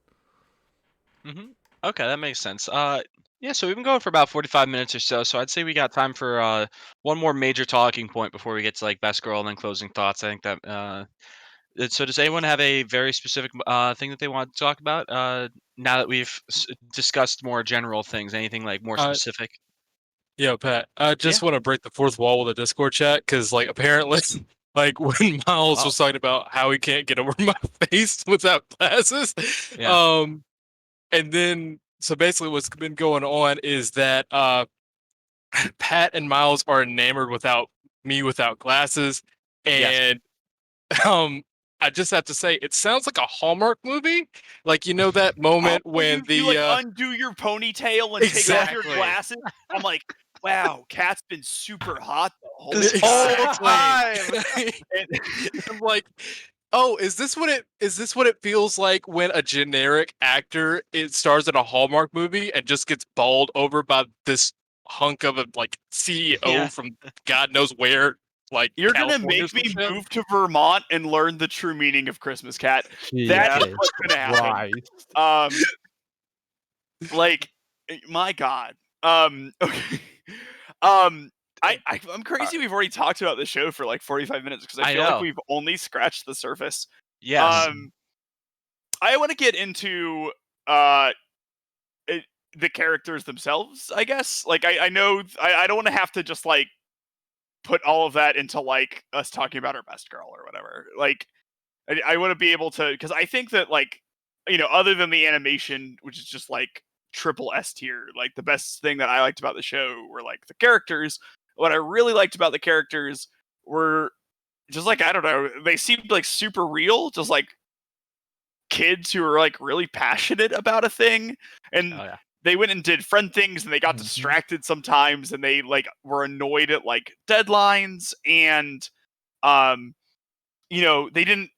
Okay, that makes sense. Yeah, so we've been going for about 45 minutes or so. So I'd say we got time for one more major talking point before we get to like best girl and then closing thoughts. I think that. So does anyone have a very specific thing that they want to talk about? Now that we've discussed more general things, anything like more specific? Yo, Pat, I just want to break the fourth wall with the Discord chat because, like, apparently Like when Miles Oh. was talking about how he can't get over my face without glasses. Yeah. And then so basically what's been going on is that Pat and Miles are enamored without me without glasses. Yes. And um I just have to say it sounds like a Hallmark movie. Like that moment when you like undo your ponytail and take off your Exactly. glasses. I'm like, wow, Kat's been super hot the whole This time. whole time. I'm like, oh, is this what it feels like when a generic actor stars in a Hallmark movie and just gets bowled over by this hunk of a CEO Yeah. from God knows where, like You're gonna California or make me some shit? move to Vermont and learn the true meaning of Christmas, Cat. That is Jesus what's gonna happen. Christ. Like, my God. Okay. I'm crazy. We've already talked about the show for like 45 minutes because I I feel like know. we've only scratched the surface. Yes. I want to get into uh the characters themselves. I guess. Like, I know I don't want to have to just like put all of that into like us talking about our best girl or whatever. Like, I want to be able to, because I think that like other than the animation, which is just like triple S tier, like the best thing that I liked about the show were like the characters. What I really liked about the characters were just like, I don't know, they seemed like super real, just like kids who were like really passionate about a thing, and Oh yeah. they went and did friend things, and they got Mhm. distracted sometimes, and they like were annoyed at like deadlines, and um they didn't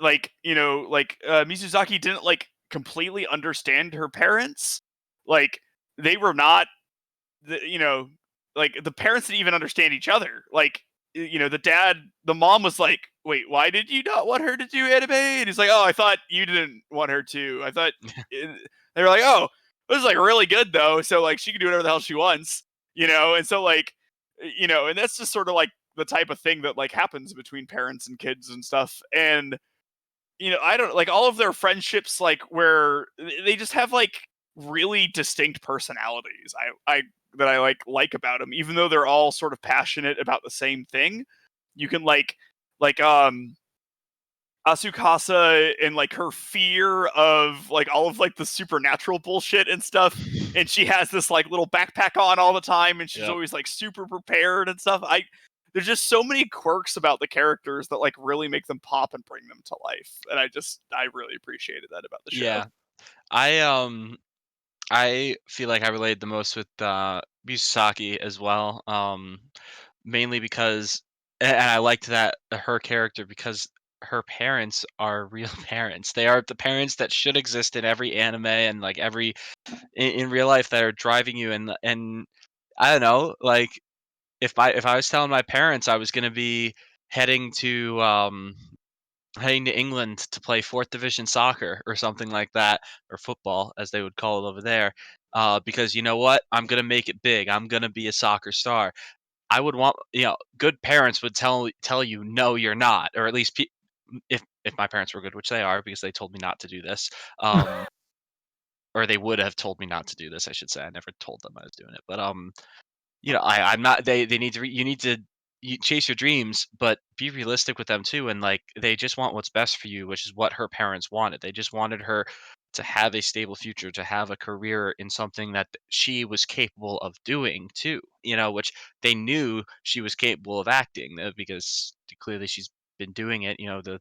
Mizuzaki didn't like completely understand her parents. Like, they were not like the parents didn't even understand each other. Like, the mom was like, "Wait, why did you not want her to do anime?" And he's like, "Oh, I thought you didn't want her to. I thought." They were like, "Oh, this is like really good though. So like she can do whatever the hell she wants." And so like and that's just sort of like the type of thing that like happens between parents and kids and stuff. And I don't like all of their friendships, like where they just have like really distinct personalities. I that I like about them, even though they're all sort of passionate about the same thing. You can like Asukasa and like her fear of like all of like the supernatural bullshit and stuff, and she has this like little backpack on all the time, and she's Yep. always like super prepared and stuff. There's just so many quirks about the characters that like really make them pop and bring them to life, and I really appreciated that about the show. Yeah. I feel like I related the most with Misaki as well. Mainly because, and I liked that her character because her parents are real parents. They are the parents that should exist in every anime and like every in real life that are driving you. And I don't know, like if I was telling my parents I was gonna be heading to heading to England to play fourth division soccer or something like that, or football as they would call it over there. Because you know what, I'm gonna make it big. I'm gonna be a soccer star. I would want, good parents would tell you, no, you're not, or at least if my parents were good, which they are, because they told me not to do this, or they would have told me not to do this, I should say. I never told them I was doing it, but I'm not. They need to. You need to chase your dreams, but be realistic with them too. And like they just want what's best for you, which is what her parents wanted. They just wanted her to have a stable future, to have a career in something that she was capable of doing too. Which they knew she was capable of acting, because clearly she's been doing it. The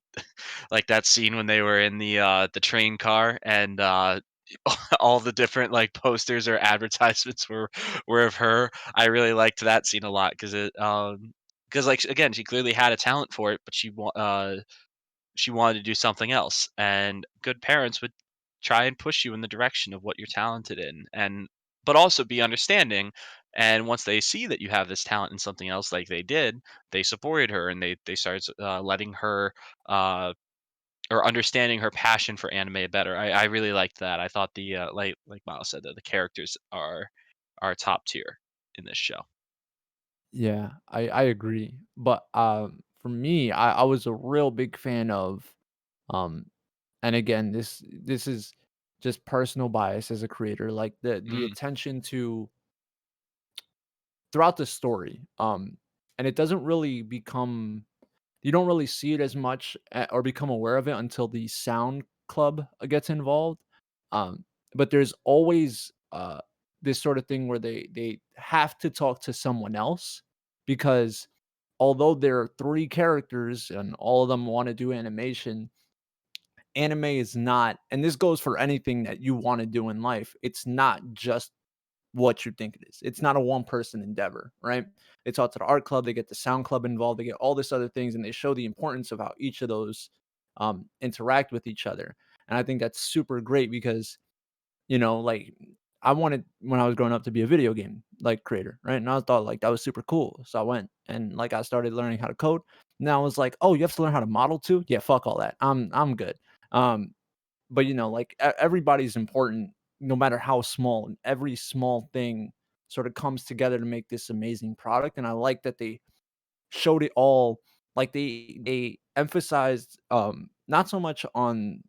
like that scene when they were in the train car and all the different like posters or advertisements were of her. I really liked that scene a lot because like again she clearly had a talent for it, but she wanted to do something else. And good parents would try and push you in the direction of what you're talented in, and but also be understanding. And once they see that you have this talent in something else, like they did, they supported her and they started letting her uh, or understanding her passion for anime better. I really liked that. I thought the like Miles said, that the characters are top tier in this show. Yeah, I agree. But for me, I was a real big fan of um and again, this is just personal bias as a creator, like the Mm, attention to throughout the story. And it doesn't really become you don't really see it as much or become aware of it until the sound club gets involved. Um, but there's always this sort of thing where they have to talk to someone else because although there are 3 characters and all of them want to do animation, anime is not, and this goes for anything that you want to do in life. It's not just what you think it is. It's not a one person endeavor, right? They talk to the art club, they get the sound club involved, they get all this other things, and they show the importance of how each of those interact with each other. And I think that's super great because, like I wanted when I was growing up to be a video game like creator, right? And I thought like that was super cool. So I went and like I started learning how to code. Now I was like, oh, you have to learn how to model too? Yeah, fuck all that. I'm good. Um, but like everybody's important no matter how small, and every small thing sort of comes together to make this amazing product. And I like that they showed it all. Like they emphasized not so much on,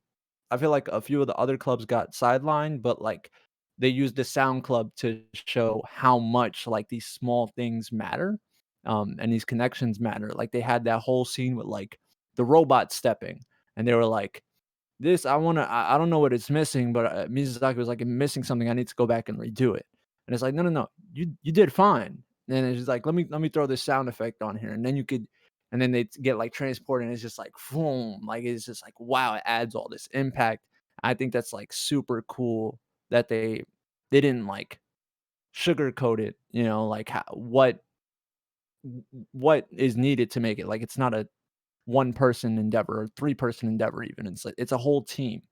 I feel like a few of the other clubs got sidelined, but like they used the sound club to show how much like these small things matter, and these connections matter. Like they had that whole scene with like the robot stepping, and they were like, this I don't know what it's missing, but Mizuzaki was like, "I'm missing something. I need to go back and redo it." And it's like, "No, no, no. You did fine." And it's just like, "Let me throw this sound effect on here." And then you could and then they get like transported and it's just like boom, like it's just like wow, it adds all this impact. I think that's like super cool that they didn't like sugarcoat it, like what is needed to make it. Like it's not a one person endeavor or 3-person endeavor even. It's like it's a whole team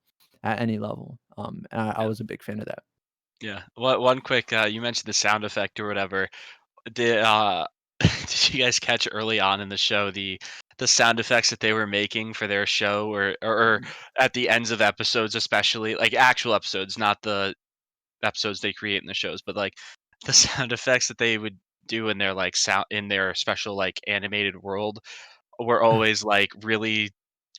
at any level. And I Yeah. was a big fan of that. Yeah. One quick, you mentioned the sound effect or whatever. Did did you guys catch early on in the show the sound effects that they were making for their show or at the ends of episodes, especially like actual episodes, not the episodes they create in the shows, but like the sound effects that they would do in their like sound in their special like animated world were always like really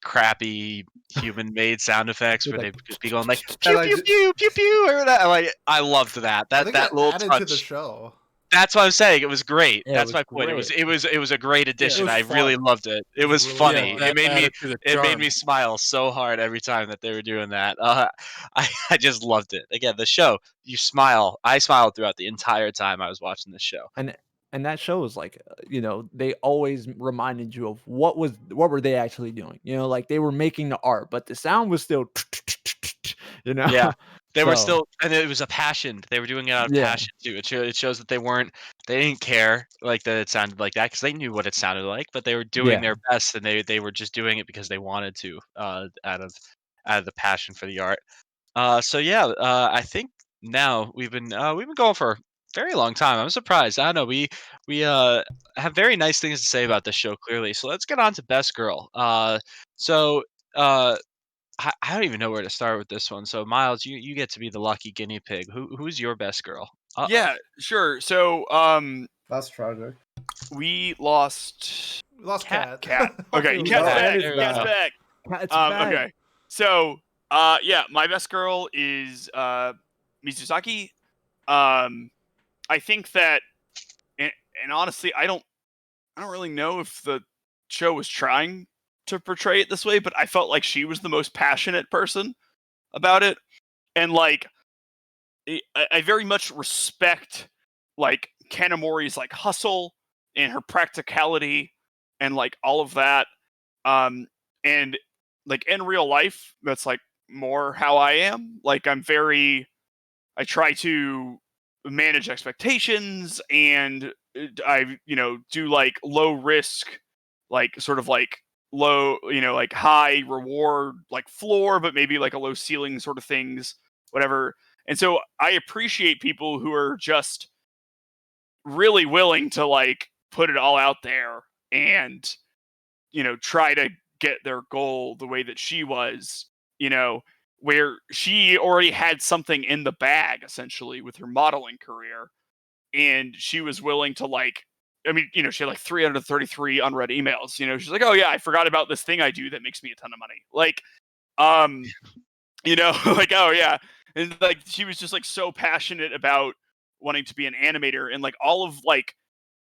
crappy human made sound effects With where like they'd just be going like And pew pew pew pew pew or that. Like I loved that. I That think it little added to the touch. show. That's what I'm saying. It was great. yeah, it That's was my point. great. It was a great addition. was I really fun. loved it. It was really funny. fun. that added to the It made charm. me smile so hard every time that they were doing that. I just loved it. Again, the show. You smile. I smiled throughout the entire time I was watching the show. And that show is like, they always reminded you of what were they actually doing? Like they were making the art, but the sound was still, you know. Yeah. They were So still, and it was a passion. They were doing it out of yeah, passion too. It shows that they didn't care like that it sounded like that because they knew what it sounded like, but they were doing yeah. their best and they were just doing it because they wanted to, out of the passion for the art. So yeah, I think now we've been going for a very long time. I'm surprised. I don't know. We have very nice things to say about this show clearly. So let's get on to best girl. So uh, I don't even know where to start with this one. So Miles, you get to be the lucky guinea pig. Who's your best girl? Yeah, sure. So, That's tragic. we lost We lost Cat. Cat. Fuck Okay, you, Cat's Cat. back. Cat is Cat's back. back. It's back. Okay. So, yeah, my best girl is Mizusaki. I think that, and honestly, I don't really know if the show was trying to portray it this way, but I felt like she was the most passionate person about it, and like, I very much respect like Kanamori's like hustle and her practicality and like all of that. And like in real life, that's like more how I am. Like I try to manage expectations and I do like low risk, like sort of like low, like high reward, like floor, but maybe like a low ceiling sort of things, whatever. And so I appreciate people who are just really willing to like put it all out there and try to get their goal the way that she was, where she already had something in the bag essentially with her modeling career, and she was willing to like, I mean, she had like 333 unread emails. She's like, oh yeah, I forgot about this thing I do that makes me a ton of money. Like, like, oh yeah. And like she was just like so passionate about wanting to be an animator, and like all of like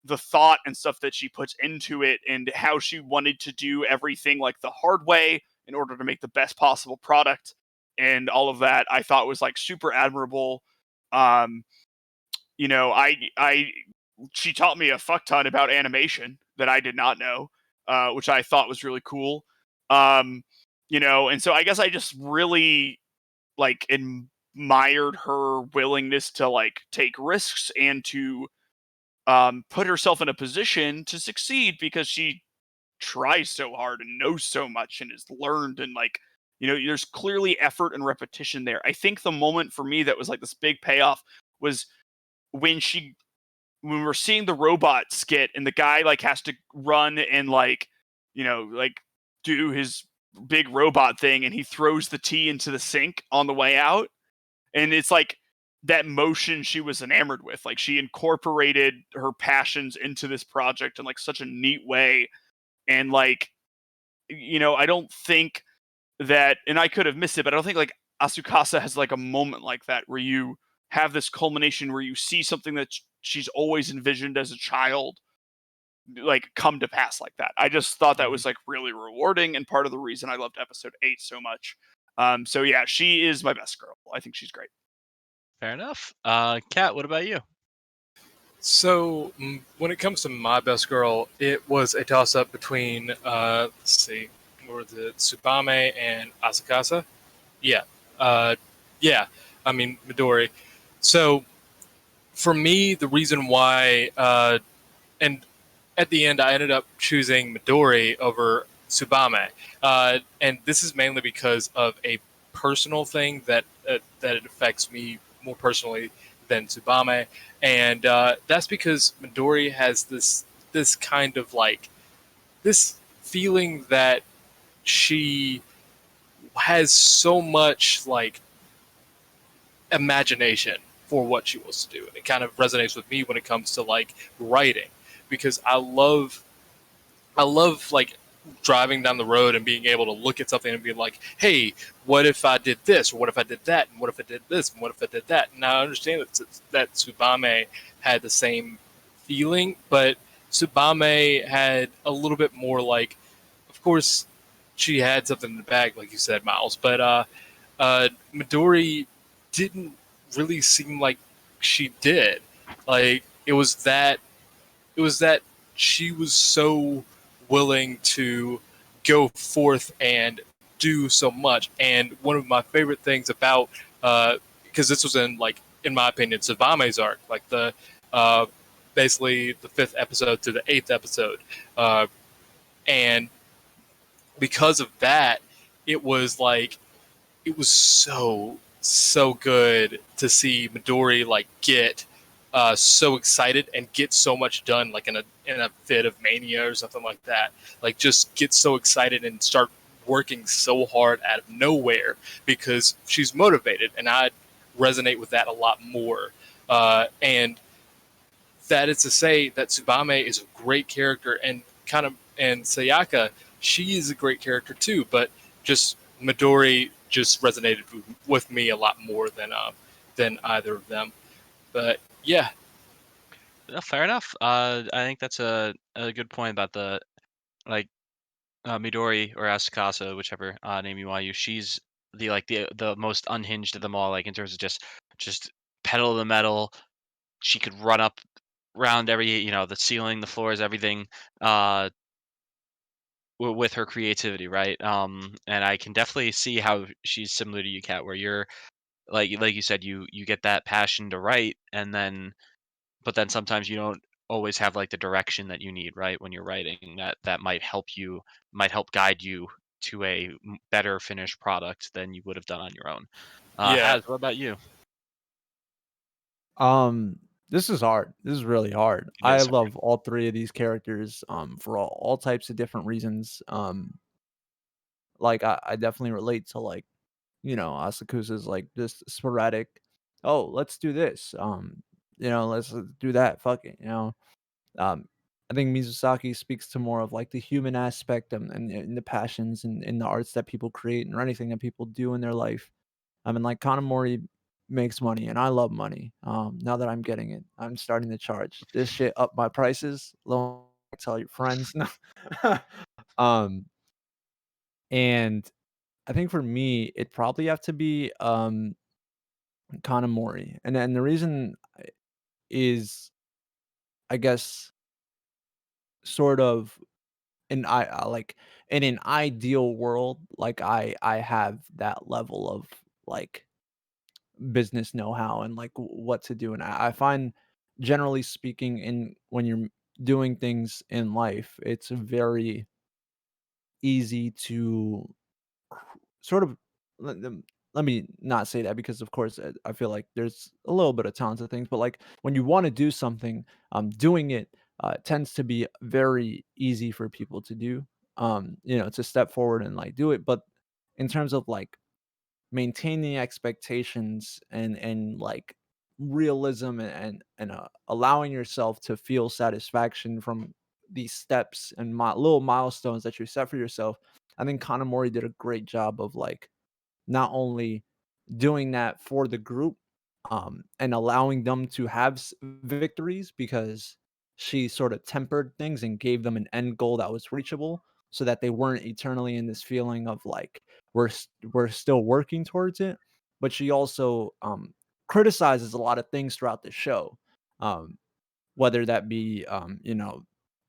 the thought and stuff that she puts into it, and how she wanted to do everything like the hard way in order to make the best possible product, and all of that, I thought was like super admirable. Um, I she taught me a fuck ton about animation that I did not know, which I thought was really cool. Um, and so I guess I just really like admired her willingness to like take risks and to put herself in a position to succeed, because she tries so hard and knows so much and has learned, and like, there's clearly effort and repetition there. I think the moment for me that was like this big payoff was when we're seeing the robot skit, and the guy like has to run and like, like do his big robot thing, and he throws the tea into the sink on the way out. And it's like that motion she was enamored with. Like, she incorporated her passions into this project in like such a neat way. And like, I don't think that, and I could have missed it, but I don't think like Asukasa has like a moment like that where you have this culmination where you see something that she's always envisioned as a child like come to pass like that. I just thought that was like really rewarding, and part of the reason I loved episode 8 so much. So yeah, she is my best girl. I think she's great. Fair enough. Kat, what about you? So when it comes to my best girl, it was a toss-up between let's see, what was it, Tsubame and Asakasa? Yeah, yeah. I mean Midori. So for me, the reason why, and at the end, I ended up choosing Midori over Tsubame, and this is mainly because of a personal thing that it affects me more personally than Tsubame, and that's because Midori has this kind of like this feeling that she has so much like imagination for what she wants to do. And it kind of resonates with me when it comes to like writing, because I love like driving down the road and being able to look at something and be like, hey, what if I did this, or what if I did that, and what if I did this, and what if I did that? And I understand that Tsubame had the same feeling, but Tsubame had a little bit more like, of course, she had something in the bag, like you said, Miles, but Midori didn't really seem like she did. Like it was that she was so willing to go forth and do so much. And one of my favorite things about, because this was in my opinion, Tsubame's arc, like uh, basically the 5th episode to the 8th episode, and because of that, it was like it was so good to see Midori like get so excited and get so much done, like in a fit of mania or something like that. Like just get so excited and start working so hard out of nowhere because she's motivated, and I resonate with that a lot more. And that is to say that Tsubame is a great character, and and Sayaka, she is a great character too, but just Midori just resonated with me a lot more than either of them. But yeah, No, fair enough. I think that's a good point about the like Midori or Asukasa, whichever name you want to use. She's the most unhinged of them all. Like in terms of just pedal to the metal. She could run up around every the ceiling, the floors, everything. Uh, with her creativity, right? And I can definitely see how she's similar to you, Kat, where you're like you said, you get that passion to write, and then but then sometimes you don't always have like the direction that you need, right? When you're writing, that might help guide you to a better finished product than you would have done on your own. yeah, Has, what about you? This is hard. This is really hard. It I is hard. love all three of these characters for all types of different reasons. Like I definitely relate to like, Asakusa's like this sporadic, oh, let's do this. Let's do that. Fuck it, Um I think Mizusaki speaks to more of like the human aspect and the passions and the arts that people create or anything that people do in their life. I mean, like Kanamori makes money, and I love money. Now that I'm getting it, I'm starting to charge this shit up my prices. Tell your friends. um, and I think for me, it probably have to be Kanamori, and then the reason is, I guess, sort of like in an ideal world, like I have that level of like business know-how and like what to do, and I find, generally speaking, in when you're doing things in life, it's very easy to sort of let me not say that, because of course I feel like there's a little bit of talent to things, but like when you want to do something, doing it tends to be very easy for people to do. To step forward and like do it, but in terms of like maintaining expectations and like realism and allowing yourself to feel satisfaction from these steps and little milestones that you set for yourself, I think Kanamori did a great job of like not only doing that for the group, and allowing them to have victories, because she sort of tempered things and gave them an end goal that was reachable, so that they weren't eternally in this feeling of like we're still working towards it. But she also criticizes a lot of things throughout the show, um, whether that be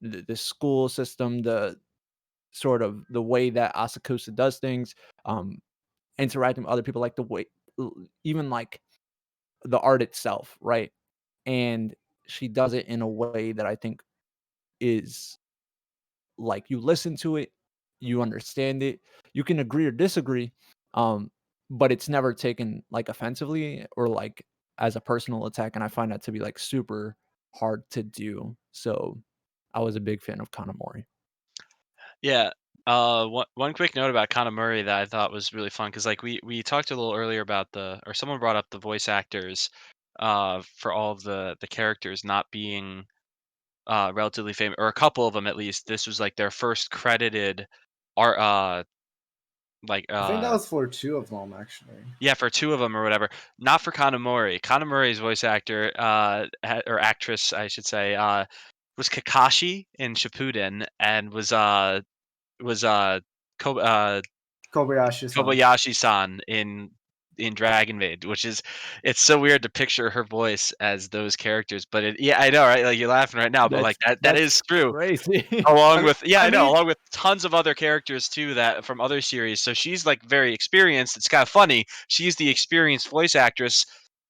the school system, the sort of the way that Asakusa does things, um, interacting with other people, like the way, even like the art itself, right? And she does it in a way that I think is like, you listen to it, you understand it, you can agree or disagree, um, but it's never taken like offensively or like as a personal attack. And I find that to be like super hard to do. So I was a big fan of Kanamori. Yeah. One quick note about Kanamori that I thought was really fun, because like we talked a little earlier about or someone brought up the voice actors, for all of the characters not being relatively famous, or a couple of them at least. This was like their first credited art, like I think that was for 2 of them, actually. yeah, for two of them or whatever. Not for Kanamori. Kanamori's voice actor, or actress, I should say, was Kakashi in Shippuden, and was Ko- uh Kobayashi-san. Kobayashi-san in Dragon Maid, which is, it's so weird to picture her voice as those characters, but yeah, I know, right? Like, you're laughing right now, but like that That's is true. crazy. Along I with, yeah, I I know, mean, along with tons of other characters too, that from other series. So she's like very experienced. It's kind of funny. She's the experienced voice actress,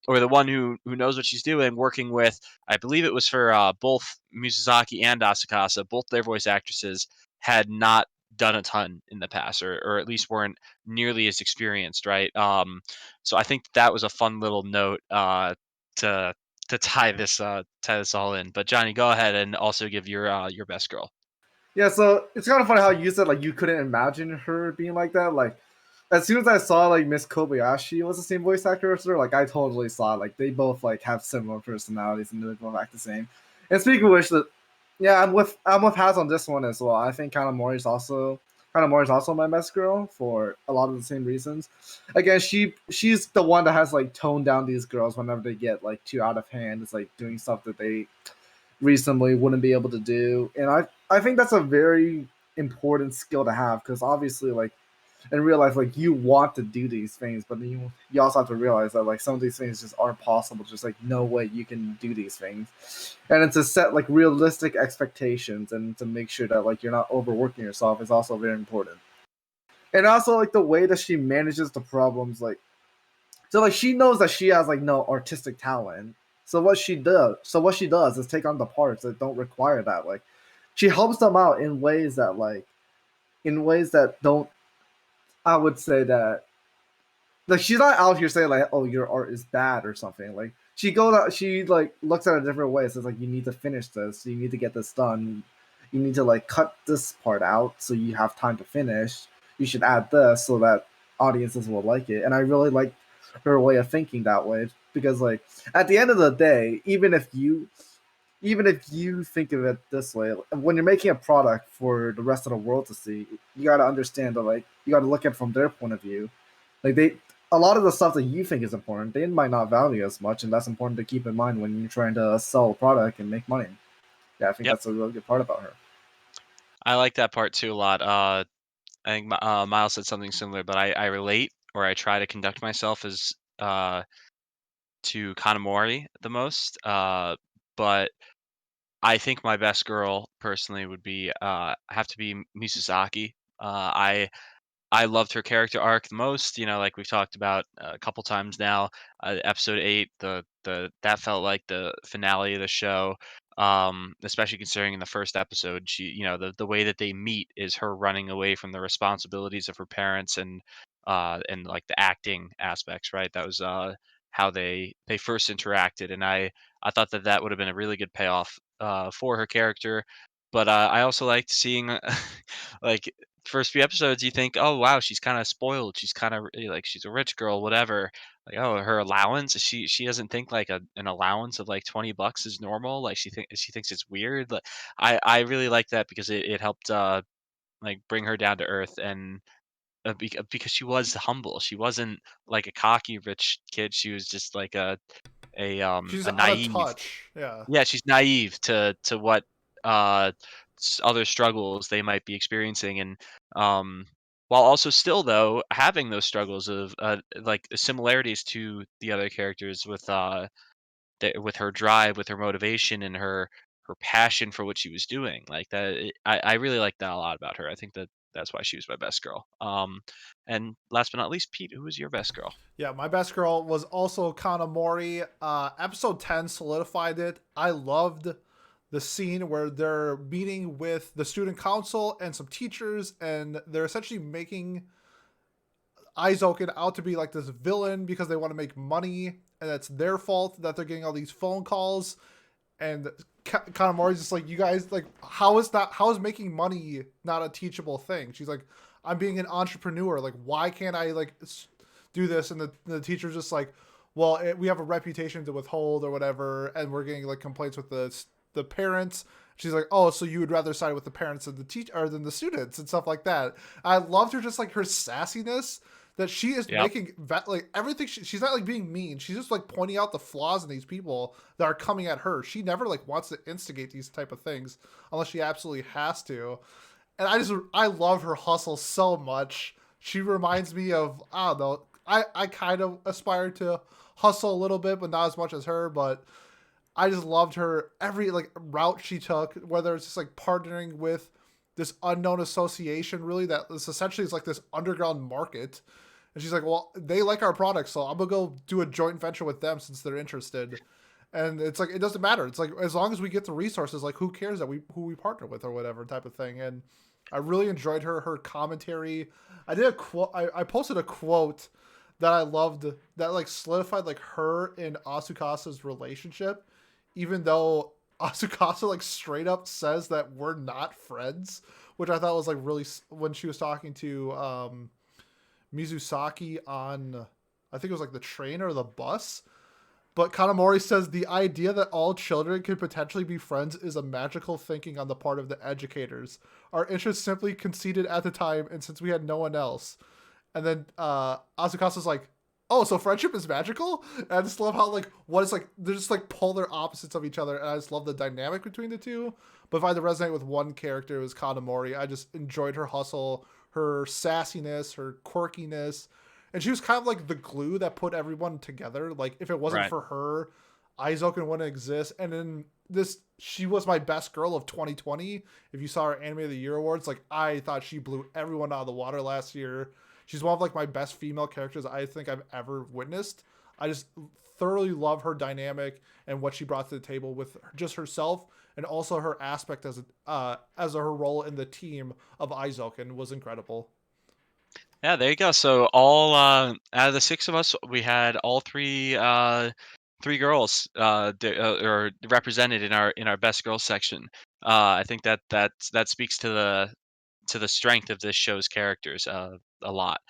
or the one who knows what she's doing, working with, I believe it was for both Mizusaki and Asakasa. Both their voice actresses had not done a ton in the past, or at least weren't nearly as experienced, right? So I think that was a fun little note, to tie this all in. But Johnny, go ahead and also give your best girl. yeah, so it's kind of funny how you said like you couldn't imagine her being like that. Like, as soon as I saw like Miss Kobayashi was the same voice actor as her, like I totally saw it. Like they both like have similar personalities and they both act the same. And speaking of which, yeah, I'm with Haz on this one as well. I think Kanamori's also my best girl for a lot of the same reasons. Again, she's the one that has like toned down these girls whenever they get like too out of hand. It's like doing stuff that they reasonably wouldn't be able to do. And I think that's a very important skill to have, because obviously like in real life, like you want to do these things, but then you also have to realize that like some of these things just aren't possible. Just like no way you can do these things, and then to set like realistic expectations and to make sure that like you're not overworking yourself is also very important. And also like the way that she manages the problems, like so like she knows that she has like no artistic talent. So what she does is take on the parts that don't require that. Like she helps them out in ways that don't, I would say that, like she's not out here saying like, oh, your art is bad or something. Like she goes out, she like looks at it a different way. Says like, you need to finish this, you need to get this done, you need to like cut this part out so you have time to finish. You should add this so that audiences will like it. And I really like her way of thinking that way, because like at the end of the day, even if you think of it this way, when you're making a product for the rest of the world to see, you got to understand that like you got to look at it from their point of view. Like a lot of the stuff that you think is important, they might not value as much, and that's important to keep in mind when you're trying to sell a product and make money. Yeah, I think Yep. that's a really good part about her. I like that part too a lot. I think Miles said something similar, but I relate or I try to conduct myself as to Kanamori the most. But I think my best girl personally would be have to be Misuzaki. I loved her character arc the most. You know, like we've talked about a couple times now. Episode 8, the that felt like the finale of the show. Especially considering in the first episode, she, you know, the way that they meet is her running away from the responsibilities of her parents and like the acting aspects, right? That was how they first interacted, and I thought that that would have been a really good payoff for her character. But I also liked seeing like first few episodes, you think, "Oh wow, she's kind of spoiled. She's kind of like she's a rich girl, whatever." Like, oh, her allowance. She doesn't think like an allowance of like $20 is normal. Like she thinks it's weird. Like I really like that because it helped like bring her down to earth and because she was humble. She wasn't like a cocky rich kid. She was just like She's a out of naive. touch. Yeah. Yeah, she's naive to what uh other struggles they might be experiencing, and um while also still though having those struggles of like similarities to the other characters with her drive, with her motivation, and her passion for what she was doing. Like that, I really like that a lot about her. I think that that's why she was my best girl. And last but not least, Pete, who was your best girl? Yeah, my best girl was also Kanamori. Episode 10 solidified it. I loved the scene where they're meeting with the student council and some teachers, and they're essentially making Eizouken out to be like this villain because they want to make money, and it's their fault that they're getting all these phone calls. And Kanamori's just like, you guys, like, how is making money not a teachable thing? She's like, I'm being an entrepreneur. Like, why can't I like do this? And the teacher's just like, well, we have a reputation to withhold or whatever, and we're getting like complaints with the parents. She's like, oh, so you would rather side with the parents than the teacher or than the students and stuff like that. I loved her, just like her sassiness, that she is Yep. making like everything. She's not like being mean. She's just like pointing out the flaws in these people that are coming at her. She never like wants to instigate these type of things unless she absolutely has to. And I love her hustle so much. She reminds me of, I don't know. I kind of aspire to hustle a little bit, but not as much as her. But I just loved her every like route she took, whether it's just like partnering with this unknown association, really, that is essentially is like this underground market. And she's like, well, they like our product, so I'm gonna go do a joint venture with them since they're interested. And it's like, it doesn't matter. It's like, as long as we get the resources, like, who cares that who we partner with or whatever type of thing. And I really enjoyed her commentary. I did a quote. I posted a quote that I loved that like solidified like her and Asukasa's relationship, even though Asukasa like straight up says that we're not friends, which I thought was like really, when she was talking to Mizusaki on, I think it was like the train or the bus. But Kanamori says the idea that all children could potentially be friends is a magical thinking on the part of the educators. Our interest simply conceded at the time, and since we had no one else. And then Asukasa's like, oh, so friendship is magical? And I just love how like what is like they're just like polar opposites of each other, and I just love the dynamic between the two. But if I had to resonate with one character, it was Kanamori. I just enjoyed her hustle, her sassiness, her quirkiness, and she was kind of like the glue that put everyone together. Like if it wasn't Right. for her, Eizouken wouldn't exist. And then she was my best girl of 2020. If you saw her Anime of the Year awards, like I thought she blew everyone out of the water last year. She's one of like my best female characters I think I've ever witnessed. I just thoroughly love her dynamic and what she brought to the table with just herself, and also her aspect as her role in the team of Eizouken was incredible. Yeah, there you go. So all out of the six of us, we had all three girls or represented in our best girls section. I think that speaks to the strength of this show's characters a lot.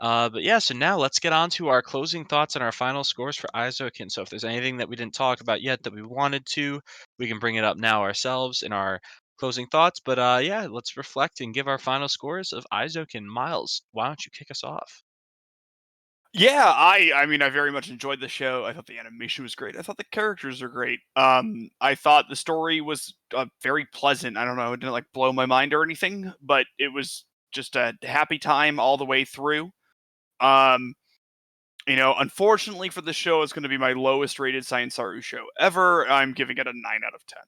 But yeah, so now let's get on to our closing thoughts and our final scores for Eizouken. So if there's anything that we didn't talk about yet that we wanted to, we can bring it up now ourselves in our closing thoughts. But yeah, let's reflect and give our final scores of Eizouken. Miles, why don't you kick us off? Yeah, I mean, I very much enjoyed the show. I thought the animation was great. I thought the characters are great. I thought the story was very pleasant. I don't know, it didn't like blow my mind or anything, but it was just a happy time all the way through. Um, unfortunately for the show, it's going to be my lowest rated Science Saru show ever. I'm giving it a 9 out of 10.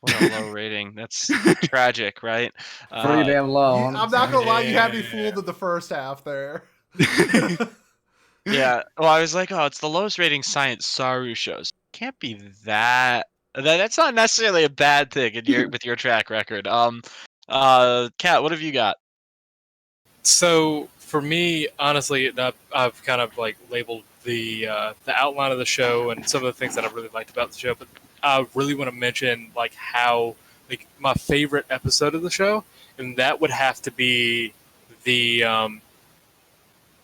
What a low rating. That's tragic, right? Pretty damn low. I'm not gonna lie, you had me Yeah. fooled in the first half there. Yeah. Well, I was like, oh, it's the lowest rating Science Saru shows. Can't be that. That's not necessarily a bad thing in your with your track record. Kat, what have you got? So for me, honestly, I've kind of like labeled the outline of the show and some of the things that I really liked about the show. But I really want to mention like how like my favorite episode of the show, and that would have to be the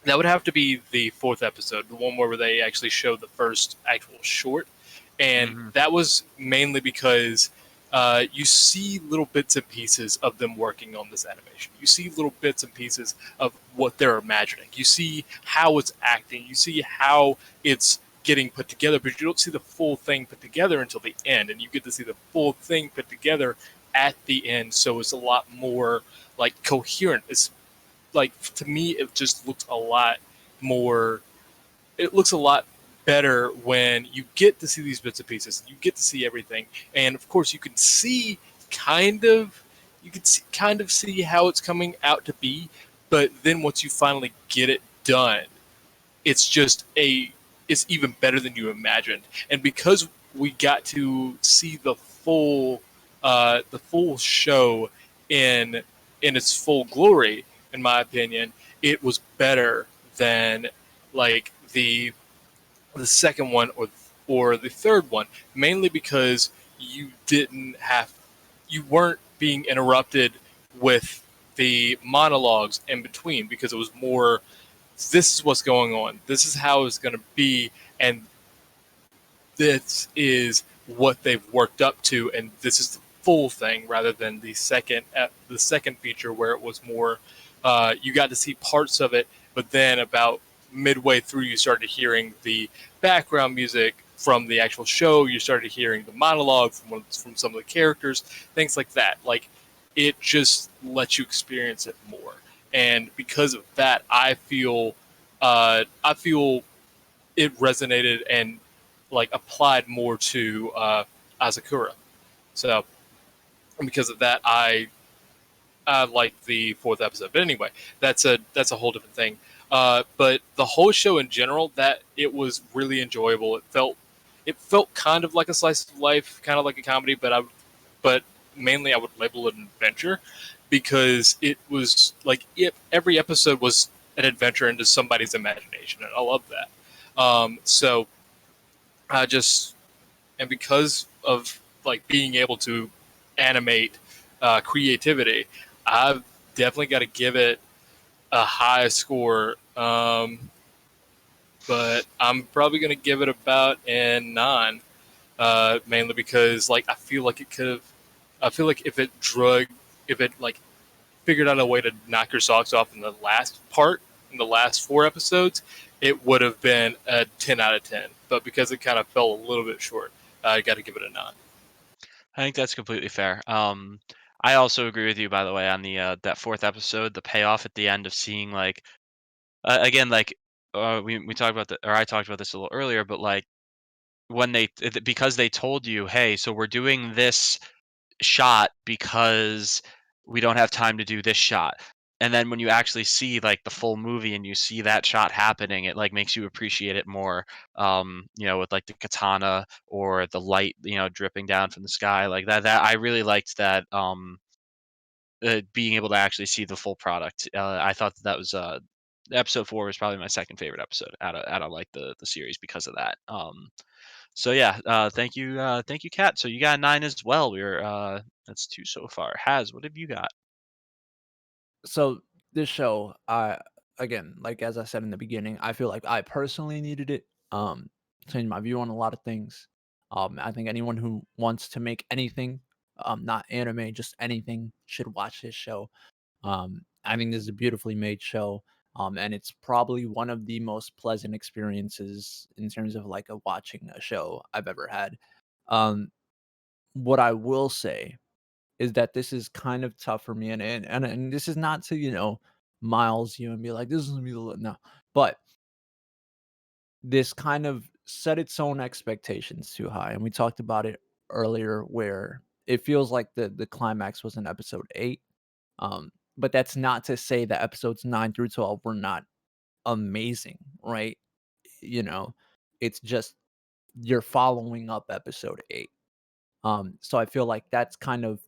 the fourth episode, the one where they actually showed the first actual short, and Mhm. that was mainly because you see little bits and pieces of them working on this animation. You see little bits and pieces of what they're imagining. You see how it's acting. You see how it's getting put together, but you don't see the full thing put together until the end, and you get to see the full thing put together at the end. So it's a lot more like coherent. It's like to me it just looks a lot more it looks a lot better when you get to see these bits and pieces, you get to see everything, and of course you can see kind of kind of see how it's coming out to be, but then once you finally get it done, it's just it's even better than you imagined. And because we got to see the full show in its full glory, in my opinion, it was better than like the second one or the third one, mainly because you weren't being interrupted with the monologues in between, because it was more, this is what's going on, this is how it's going to be, and this is what they've worked up to, and this is the full thing, rather than the second feature where it was more, you got to see parts of it, but then about midway through you started hearing the background music from the actual show, you started hearing the monologue from some of the characters, things like that. Like, it just lets you experience it more, and because of that, I feel it resonated and like applied more to Asakura. So because of that, I like the fourth episode. But anyway, that's a whole different thing. But the whole show in general, that it was really enjoyable. It felt kind of like a slice of life, kind of like a comedy, but mainly I would label it an adventure, because it was like every episode was an adventure into somebody's imagination, and I love that. So I just, and because of like being able to animate creativity, I've definitely got to give it a high score. But I'm probably going to give it about a 9, mainly because like I feel like it could have. I feel like if it like figured out a way to knock your socks off in the last part, in the last 4 episodes, it would have been a 10 out of 10. But because it kind of fell a little bit short, I got to give it a 9. I think that's completely fair. I also agree with you, by the way, on the that fourth episode, the payoff at the end of seeing like again, like we talked about or I talked about this a little earlier, but like when because they told you, hey, so we're doing this shot because we don't have time to do this shot. And then when you actually see like the full movie and you see that shot happening, it like makes you appreciate it more. With like the katana or the light, dripping down from the sky like that. That I really liked that. Being able to actually see the full product. I thought that was episode 4 was probably my second favorite episode out of like the series because of that. So yeah, thank you, Kat. So you got a 9 as well. We're that's 2 so far. Has, what have you got? So this show, I again, like as I said in the beginning, I feel like I personally needed it. Changed my view on a lot of things. I think anyone who wants to make anything, not anime, just anything, should watch this show. I think this is a beautifully made show. And it's probably one of the most pleasant experiences in terms of like watching a show I've ever had. Um, what I will say is that this is kind of tough for me, and this is not to miles you and be like this is gonna be no, but this kind of set its own expectations too high, and we talked about it earlier where it feels like the climax was in episode 8. But that's not to say that episodes 9 through 12 were not amazing, right? You know, it's just you're following up episode 8. So I feel like that's kind of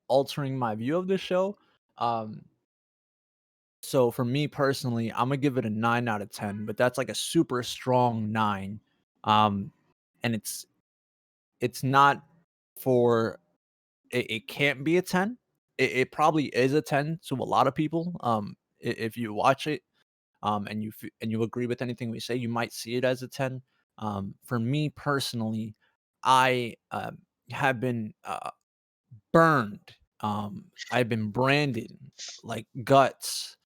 altering my view of the show. Um, so for me personally, I'm gonna give it a 9 out of 10, but that's like a super strong 9. Um, and it's not for it can't be a 10. It probably is a 10 to a lot of people. If you watch it, and and you agree with anything we say, you might see it as a 10. For me personally, I have been burned. I've been branded like guts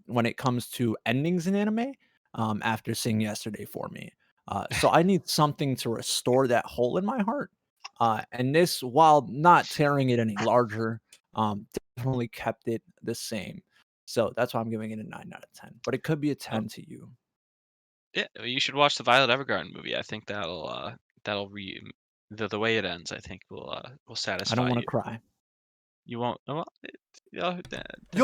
when it comes to endings in anime after seeing yesterday for me. So I need something to restore that hole in my heart. And this, while not tearing it any larger, definitely kept it the same. So that's why I'm giving it a 9 out of 10. But it could be a 10 to you. Yeah, you should watch the Violet Evergarden movie. I think that'll the way it ends. I think will I satisfy don't want to you. cry. You won't. Well, You'll then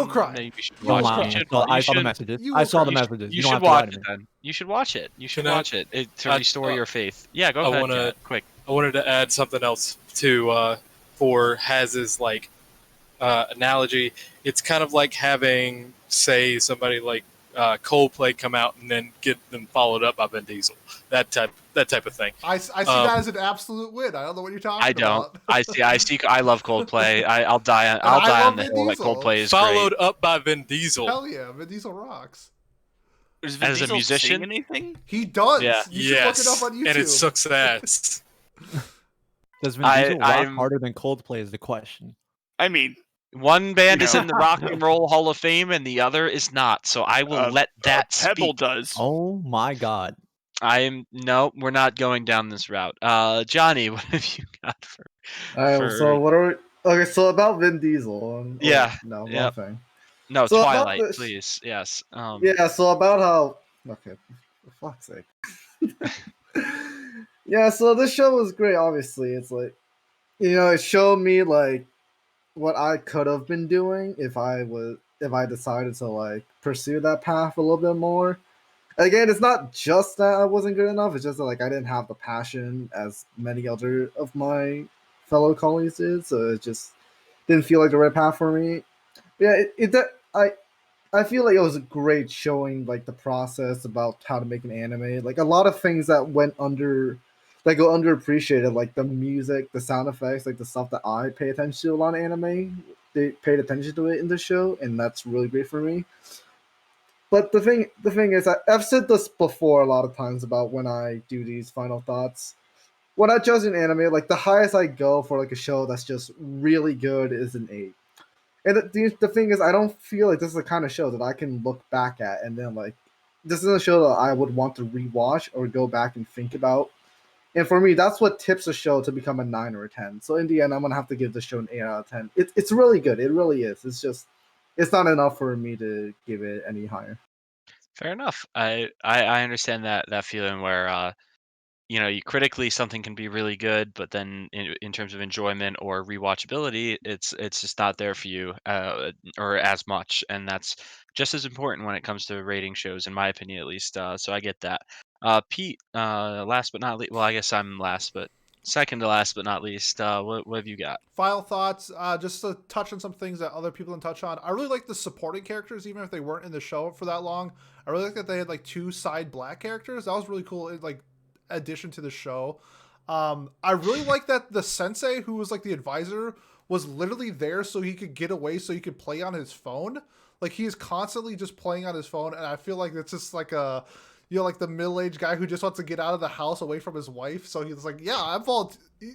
cry. maybe you should You'll Don't watch it. lie You to cry. me. should. I You saw the should. messages. You I will saw the cry. messages. You don't should have to lie watch to it me. then. You should watch it. You should Can I- watch it to I- restore your faith. Yeah, go I ahead, wanna- Kat, quick. I wanted to add something else to for Haz's like analogy. It's kind of like having, say, somebody like Coldplay come out and then get them followed up by Vin Diesel. That type of thing. I see that as an absolute win. I don't know what you're talking I don't. about. I see. I love Coldplay. I'll die on. And I'll I die love on the Vin hill that Diesel. Coldplay is Followed great. up by Vin Diesel. Hell yeah, Vin Diesel rocks. Does Vin As a Diesel musician? sing anything? He does. Yeah. You should look it up on YouTube. And it sucks ass. Does Vin Diesel rock I'm- harder than Coldplay is the question. I mean, One band is know. in the Rock and Roll Hall of Fame and the other is not. So I will let that Pebble speak. does. Oh my god. No, we're not going down this route. Johnny, what have you got for? All right, so what are we? Okay, so about Vin Diesel. Yeah, No, yep. wrong thing. No, So about Twilight, this- please. Yes. Yeah, so about how. Okay, for fuck's sake. Yeah, so this show was great. Obviously, it's like, it showed me like what I could have been doing if I decided to like pursue that path a little bit more. Again, it's not just that I wasn't good enough. It's just that like I didn't have the passion as many other of my fellow colleagues did, so it just didn't feel like the right path for me. Yeah, I feel like it was a great showing like the process about how to make an anime. Like a lot of things that that go underappreciated, like the music, the sound effects, like the stuff that I pay attention to a lot of anime. They paid attention to it in the show, and that's really great for me. But the thing is, I've said this before a lot of times about when I do these final thoughts. When I judge an anime, like the highest I go for like a show that's just really good is an 8. And the thing is, I don't feel like this is the kind of show that I can look back at and then like, this is a show that I would want to rewatch or go back and think about. And for me, that's what tips a show to become a 9 or a 10. So in the end, I'm gonna have to give the show an 8 out of 10. It's really good. It really is. It's just, it's not enough for me to give it any higher. Fair enough. I understand that feeling where you critically something can be really good, but then in terms of enjoyment or rewatchability, it's just not there for you or as much, and that's just as important when it comes to rating shows, in my opinion, at least. So I get that. Pete, last but not least. Well, I guess I'm last, but second to last but not least. What have you got? Final thoughts, just to touch on some things that other people didn't touch on. I really like the supporting characters, even if they weren't in the show for that long. I really like that they had like 2 side black characters. That was really cool, like addition to the show. I really like that the sensei, who was like the advisor, was literally there so he could get away, so he could play on his phone. Like he is constantly just playing on his phone, and I feel like it's just like a, like the middle-aged guy who just wants to get out of the house away from his wife. So he's like, yeah, I'm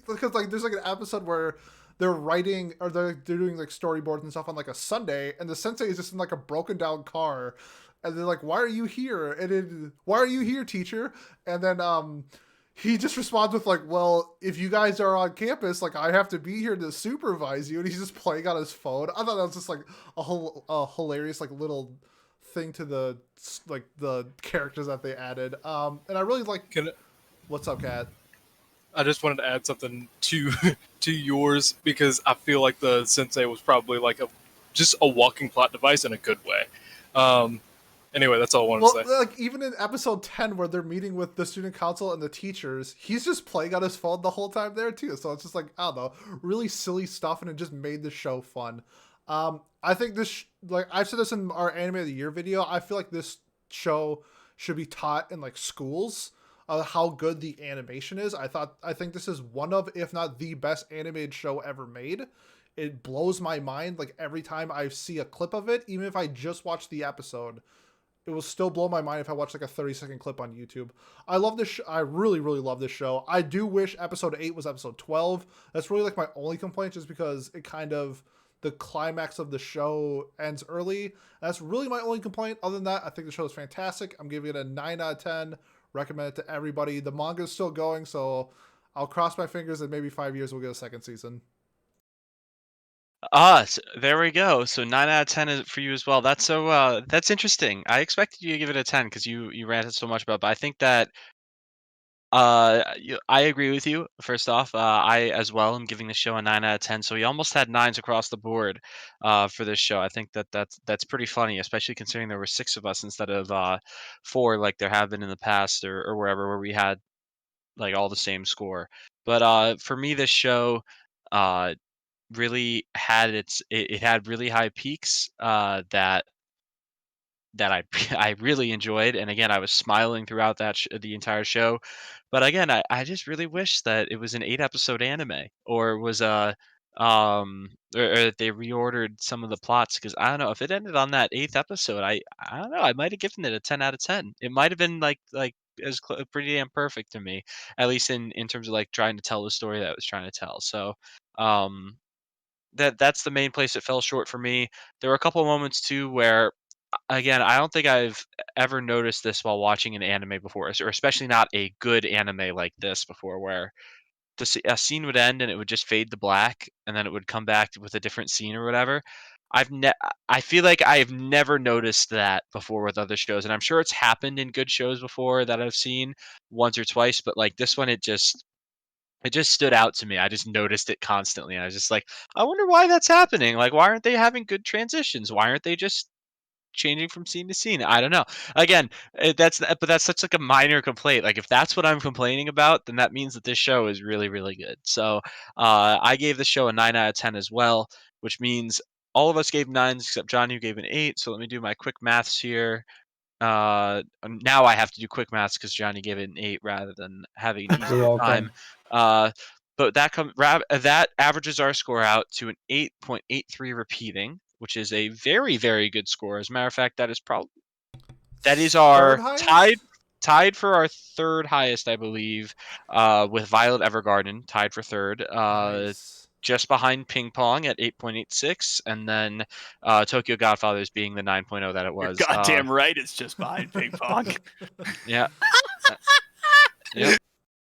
because like there's like an episode where they're writing or they're doing like storyboards and stuff on like a Sunday, and the sensei is just in like a broken down car, and they're like, "Why are you here?" And then, "Why are you here, teacher?" And then he just responds with like, "Well, if you guys are on campus, like I have to be here to supervise you." And he's just playing on his phone. I thought that was just like a hilarious like little thing to the characters that they added. And I really like. What's up, Kat? I just wanted to add something to to yours because I feel like the sensei was probably like just a walking plot device in a good way. Anyway, that's all I wanted to say. Like even in episode 10 where they're meeting with the student council and the teachers, he's just playing on his phone the whole time there too. So it's just like, I don't know, really silly stuff, and it just made the show fun. I think this, like I've said this in our Anime of the Year video, I feel like this show should be taught in like schools. How good the animation is. I think this is one of, if not the best animated show ever made. It blows my mind like every time I see a clip of it, even if I just watch the episode. It will still blow my mind if I watch like a 30-second clip on YouTube. I love this. I really, really love this show. I do wish episode 8 was episode 12. That's really like my only complaint, just because it kind of, the climax of the show ends early. That's really my only complaint. Other than that, I think the show is fantastic. I'm giving it a 9 out of 10. Recommend it to everybody. The manga is still going, so I'll cross my fingers that maybe 5 years we'll get a second season. So there we go. So 9 out of 10 is for you as well. That's interesting. I expected you to give it a 10 because you ranted so much about it, but I think that I agree with you. First off, I as well am giving the show a 9 out of 10. So we almost had nines across the board for this show. I think that's pretty funny, especially considering there were 6 of us instead of 4 like there have been in the past or wherever where we had like all the same score. But for me, this show uh really had it had really high peaks that I I really enjoyed, and again, I was smiling throughout the entire show. But again, I just really wish that it was an 8 episode anime or was a or that they reordered some of the plots because I don't know if it ended on that 8th episode. I don't know. I might have given it a 10 out of 10. It might have been like pretty damn perfect to me, at least in terms of like trying to tell the story that I was trying to tell. So um that's the main place it fell short for me. There were a couple of moments too where again, I don't think I've ever noticed this while watching an anime before, or especially not a good anime like this before, where a scene would end and it would just fade to black, and then it would come back with a different scene or whatever. I feel like I've never noticed that before with other shows, and I'm sure it's happened in good shows before that I've seen once or twice, but like this one, it just stood out to me. I just noticed it constantly. And I was just like, I wonder why that's happening. Like, why aren't they having good transitions? Why aren't they just changing from scene to scene? I don't know. Again, but that's such like a minor complaint. Like, if that's what I'm complaining about, then that means that this show is really, really good. So, I gave the show a 9 out of 10 as well, which means all of us gave nines except Johnny, who gave an 8. So let me do my quick maths here. Now I have to do quick maths because Johnny gave it an 8 rather than having an You're easier welcome. time. But that averages our score out to an 8.83 repeating, which is a very, very good score. As a matter of fact, that is our Third highest? tied for our third highest, I believe, with Violet Evergarden tied for third. Nice. Just behind Ping Pong at 8.86, and then Tokyo Godfathers being the 9.0 that it You're was. goddamn right. It's just behind Ping Pong. Yeah. Yep.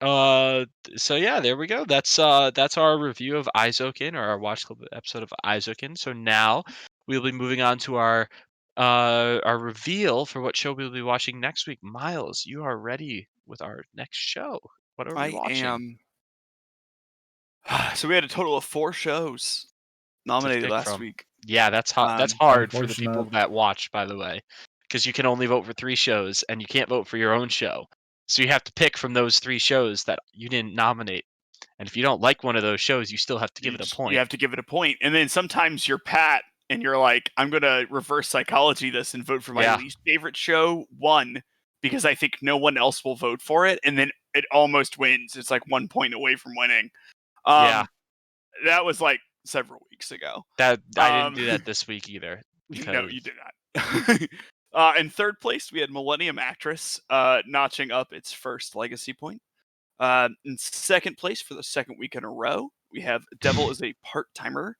So yeah, there we go. That's our review of Eizouken, or our watch club episode of Eizouken. So now we'll be moving on to our reveal for what show we'll be watching next week. Miles, you are ready with our next show. What are we I watching? am. So we had a total of 4 shows To nominated pick last from. week. Yeah, that's Um, hard for the people Unfortunate. that watch, by the way, because you can only vote for 3 shows and you can't vote for your own show. So you have to pick from those 3 shows that you didn't nominate. And if you don't like one of those shows, you still have to give it a you point. have to give it a point, and then sometimes you're Pat, and you're like, I'm gonna reverse psychology this and vote for my Yeah. least favorite show 1 because I think no one else will vote for it, and then it almost wins. It's like 1 point away from winning. Yeah. That was like several weeks ago. That I didn't do that this week either. No, you Because did not. In third place, we had Millennium Actress, notching up its first legacy point. In second place for the second week in a row, we have Devil is a part-timer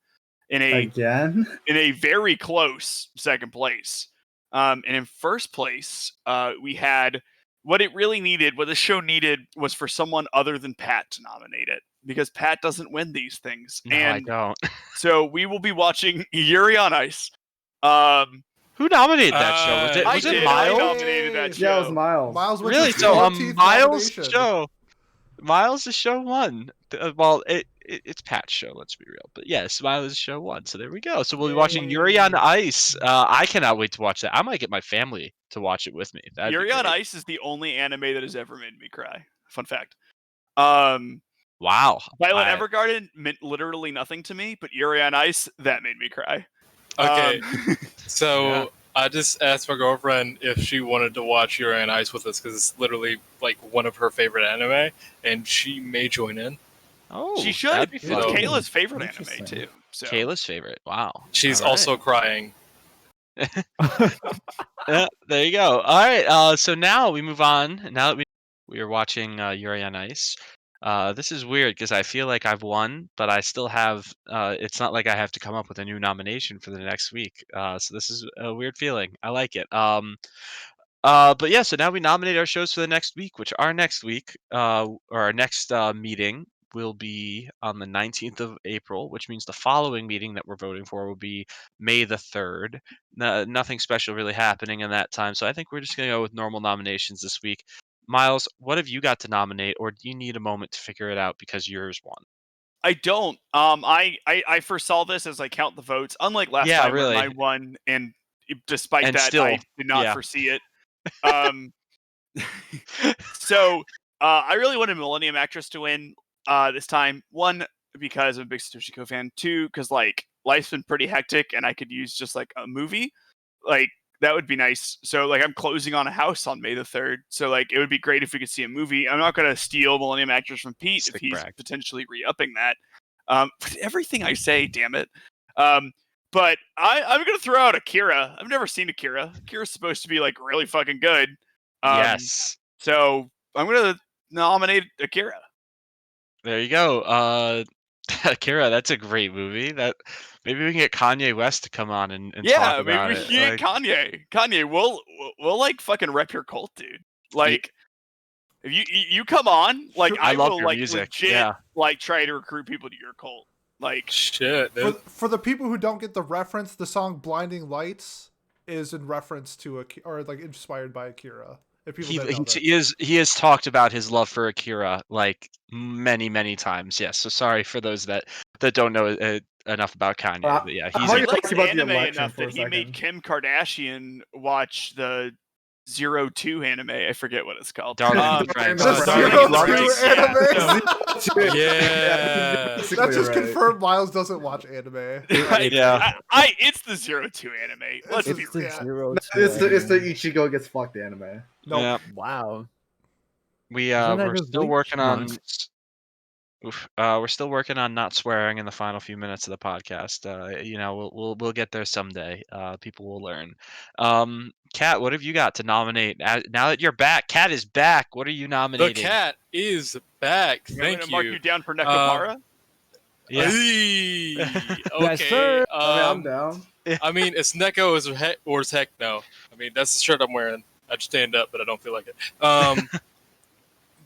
in a Again? in a very close second place. And in first place, we had what it really needed, what the show needed was for someone other than Pat to nominate it, because Pat doesn't win these things. No, I And don't. so we will be watching Yuri on Ice. Who nominated that show? Was I it did. Miles? I nominated that Yeah, it was show. Miles. Miles wins Really? his So 14th Miles' nomination. show. Miles' show won. Well, it's Pat's show. Let's be real. But yes, Miles' show won. So there we go. So we'll be watching Yuri on Yay. Ice. I cannot wait to watch that. I might get my family to watch it with me. That'd Yuri be on great. Ice is the only anime that has ever made me cry. Fun fact. Violet Wow. Evergarden meant literally nothing to me, but Yuri on Ice, that made me cry. Okay, so Yeah. I just asked my girlfriend if she wanted to watch Yuri on Ice with us because it's literally like one of her favorite anime, and she may join in. Oh, She should. that'd be It's fun. Ooh. Kayla's favorite anime Interesting. too. So Kayla's favorite. Wow. She's All right. also crying. There you go. All right. So now we move on. Now that we are watching Yuri on Ice. This is weird because I feel like I've won, but I still have. It's not like I have to come up with a new nomination for the next week. So this is a weird feeling. I like it. But yeah. So now we nominate our shows for the next week, which our next week, or our next meeting will be on the 19th of April, which means the following meeting that we're voting for will be May the 3rd. Nothing special really happening in that time, so I think we're just going to go with normal nominations this week. Miles, what have you got to nominate, or do you need a moment to figure it out because yours won? I don't. I foresaw this as I count the votes. Unlike last Yeah, time really. when I won, and despite And that, still, I did not yeah. foresee it. So I really wanted Millennium Actress to win this time. One, because I'm a big Satoshi Kon fan. Two, because like life's been pretty hectic, and I could use just like a movie. Like that would be nice. So like I'm closing on a house on May the 3rd. So like it would be great if we could see a movie. I'm not gonna steal Millennium Actress from Pete Sick if he's brag. potentially re-upping that. Everything I say, damn it. But I'm gonna throw out Akira. I've never seen Akira. Akira's supposed to be like really fucking good. Yes. So I'm gonna nominate Akira. There you go. Akira, that's a great movie. That maybe we can get Kanye West to come on and Yeah, talk maybe about we it. can get Kanye. Kanye, we'll like fucking rep your cult, dude. Like, if you come on, like Sure. I love will your like music, legit yeah. like try to recruit people to your cult. Like, Shit, For, dude. for the people who don't get the reference, the song "Blinding Lights" is in reference to or like inspired by Akira. If people didn't know that. He has talked about his love for Akira like many times. Yes. So sorry for those that don't know enough about Kanye. But yeah, I he's thought he you likes talked about the anime election enough for a that he made second. Kim Kardashian watch the 02 anime. I forget what it's called. Darling in the Franxx. The Darling Zero in the Two Franxx, yeah, so- anime. Yeah. basically That just right. confirmed Miles doesn't watch anime. Yeah. It's the 02 anime. Let's be It's the real. Yeah. zero. It's the Ichigo gets fucked anime. Nope. Yeah. Wow. We're just still Bleach? working No, on. it's- We're still working on not swearing in the final few minutes of the podcast. We'll get there someday. People will learn. Kat, what have you got to nominate? Now that you're back, Kat is back. What are you The nominating? cat is back. I'm Thank gonna mark you. you down for Nekabara. Yeah. Eee, Yes, okay. sir. I'm down. I mean, it's Neko or it's heck no. I mean, that's the shirt I'm wearing. I'd stand up, but I don't feel like it.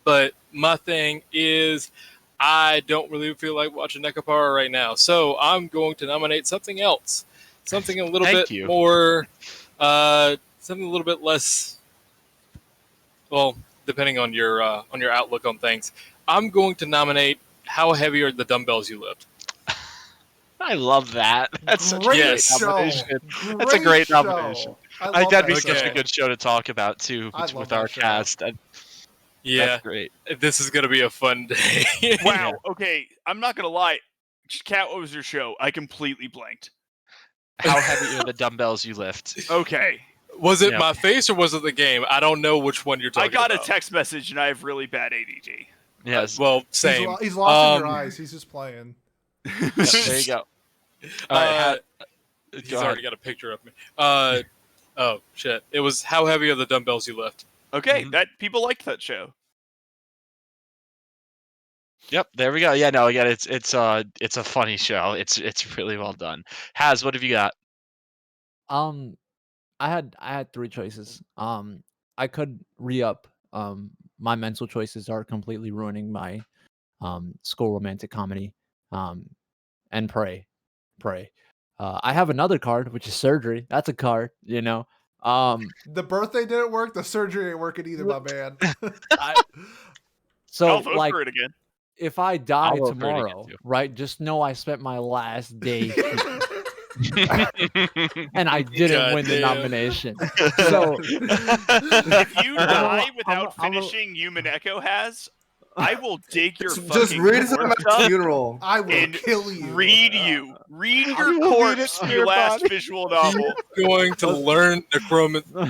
But my thing is, I don't really feel like watching Nekapara right now, so I'm going to nominate something else, something a little Thank bit you. more, something a little bit less. Well, depending on your outlook on things, I'm going to nominate How Heavy Are the Dumbbells You Lift. I love that. That's such a Great great show. nomination. That's a great show. nomination. I I think love that'd be that such a show. good show to talk about too I with love our that show. cast. Yeah, That's great. this is gonna be a fun day. Wow. Okay, I'm not gonna lie. Kat, what was your show? I completely blanked. How heavy are the dumbbells you lift? Okay. Was it Yeah. my face or was it the game? I don't know which one you're I talking got about. a text message and I have really bad ADD. Yes. Well, same. He's lost in your Um, eyes. He's just playing. Yeah, there you go. All right. He's Go ahead. already got a picture of me. Oh shit! It was How Heavy Are the Dumbbells You Lift. Okay, Mhm. that people liked that show. Yep, there we go. Yeah, no, again, it's a funny show. It's really well done. Haz, what have you got? Um, I had 3 choices. I could re-up. My mental choices are completely ruining my school romantic comedy. Um, and pray. I have another card, which is surgery. That's a card, you know. The birthday didn't work. The surgery ain't working either, my man. I, I'll so vote like, for it again. if I I'll die vote for it again, tomorrow, too. right? Just know I spent my last day and I didn't God win the damn. nomination. So If you I'm a- die I'm without a- I'm a- finishing Human Echo has, I will dig your Just fucking read him corpse at up funeral. I will and kill you. read you. Read your You will read it corpse to your your last body. visual novel. Going to learn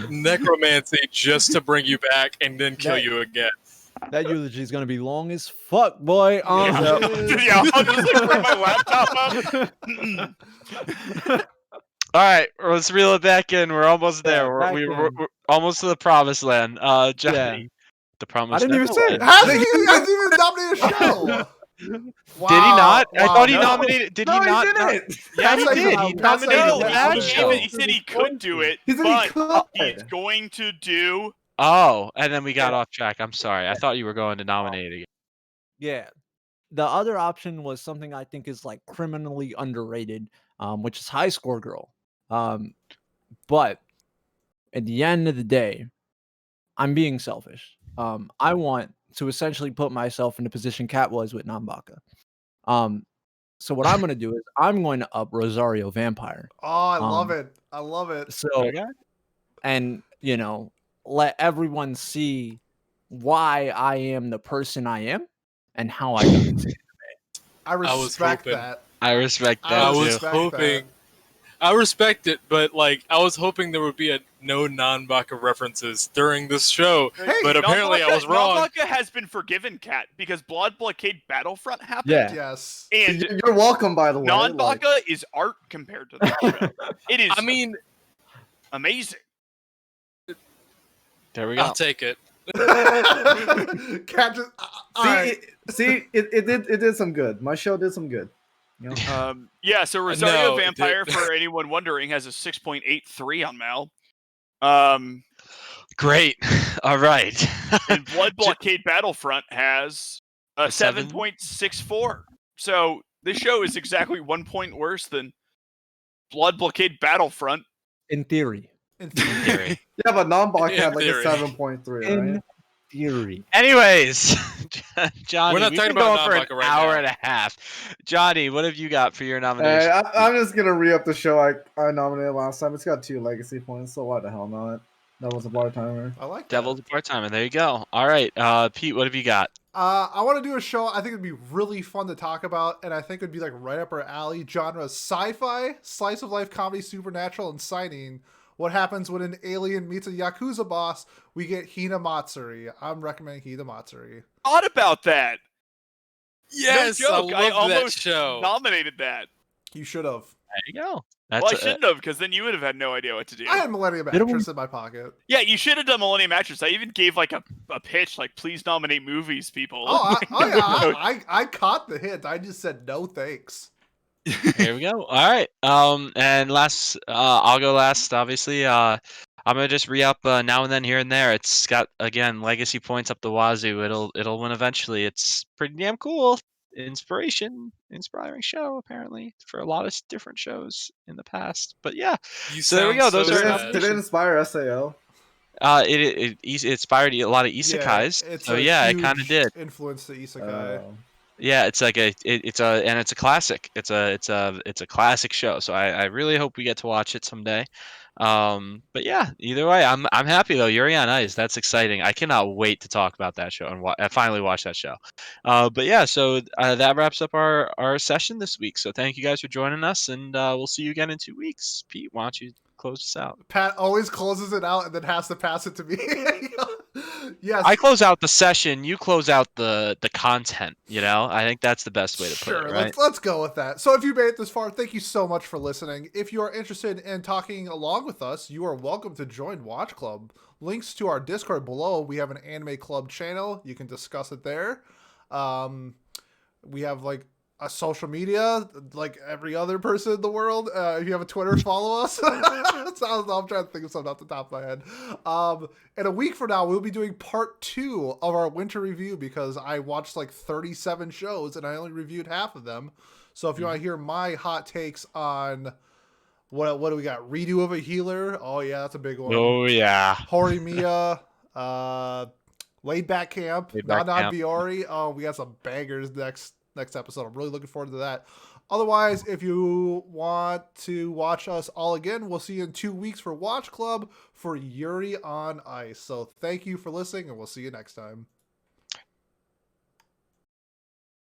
necromancy just to bring you back and then kill That- you again. that eulogy is gonna be long as fuck, boy. Yeah. Yeah, I'll just like bring my laptop up. All right, let's reel it back in. We're almost Yeah, there. back We're in. almost to the promised land. Johnny, the promised. I didn't even say it. Hasn't even nominated a show. Wow. Did he not? I Wow. thought he No. nominated. Did No, he he not? didn't. Yeah, he That's did. like- He that's like- nominated No, that he show. he said he could do it, He said but he could. he's going to do. Oh, and then we got off track. I'm sorry. I thought you were going to nominate again. Yeah. The other option was something I think is like criminally underrated, which is High Score Girl. But at the end of the day, I'm being selfish. I want to essentially put myself in the position Kat was with Nambaka. So what I'm going to do is I'm going to up Rosario Vampire. Oh, I love Um, it. I love it. So, Okay. and let everyone see why I am the person I am and how I got into. I was respect hoping. that. I respect that. I I was was too. respect hoping. I respect it, but like I was hoping there would be no non-Baka references during this show. Hey, but apparently I was wrong. Nambaka has been forgiven, Cat, because Blood Blockade Battlefront happened. Yeah. Yes. And You're welcome, by the way. non-Baka is art compared to that show. It is I mean, amazing. There we go. I'll take it. Cat just. All right. It did some good. My show did some good. You know? Yeah, so Rosario No, it Vampire, did- for anyone wondering, has a 6.83 on Mal. Great. All right. And Blood Blockade Battlefront has a A 7? 7.64. So this show is exactly 1 point worse than Blood Blockade Battlefront. In theory. In Theory. Yeah, but non-Bach In had like theory. a 7.3, In right? theory. Anyways, Johnny, We're not we've talking been about going for an Nambaka right hour now. and a half. Johnny, what have you got for your Hey, nomination? I'm just gonna re-up the show I nominated last time. It's got 2 legacy points, so why the hell not? That was a bar timer. I like that. Devil's a part-timer. There you go. All right, Pete, what have you got? I want to do a show I think it'd be really fun to talk about, and I think it'd be like right up our alley. Genre sci-fi, slice of life comedy, supernatural, and signing. What happens when an alien meets a Yakuza boss? We get Hina Matsuri. I'm recommending Hina Matsuri. Thought about that. Yes, no joke. I love that almost show. nominated that. You should have. There you go. Well, I shouldn't have, because then you would have had no idea what to do. I had Millennium Didn't we- Actress in my pocket. Yeah, you should have done Millennium Actress. I even gave like a pitch, like, please nominate movies, people. I caught the hint. I just said no thanks. Here we go. All right. And last, I'll go last. Obviously, I'm gonna just re-up now and then, here and there. It's got again legacy points up the wazoo. It'll win eventually. It's pretty damn cool. Inspiring show apparently for a lot of different shows in the past. But yeah, You So there we go, sound those so are sad. Did it inspire SAO? it inspired a lot of isekais. it's So a yeah, it huge kind of did. influence to isekai. Yeah, it's like it's a classic. It's a classic show. So I really hope we get to watch it someday. But yeah, either way, I'm happy though. Yuri on Ice, that's exciting. I cannot wait to talk about that show and finally watch that show. But yeah, so that wraps up our session this week. So thank you guys for joining us, and we'll see you again in 2 weeks. Pete, why don't you close us out? Pat always closes it out and then has to pass it to me. Yes. I close out the session. You close out the content. I think that's the best way to put Sure, it. Right? let's go with that. So if you made it this far, thank you so much for listening. If you are interested in talking along with us, you are welcome to join Watch Club. Links to our Discord below. We have an anime club channel. You can discuss it there. We have like a social media, like every other person in the world. If you have a Twitter, follow us. I'm trying to think of something off the top of my head. In a week from now, we'll be doing part 2 of our winter review because I watched like 37 shows and I only reviewed half of them. So if you want to hear my hot takes on what do we got? Redo of a Healer. Oh yeah, that's a big one. Oh yeah. Horimiya. Laid Back Camp. Laid Back Nana Camp. Biori. Oh, we got some bangers next episode. I'm really looking forward to that. Otherwise, if you want to watch us all again, we'll see you in 2 weeks for Watch Club for Yuri on Ice. So thank you for listening, and we'll see you next time.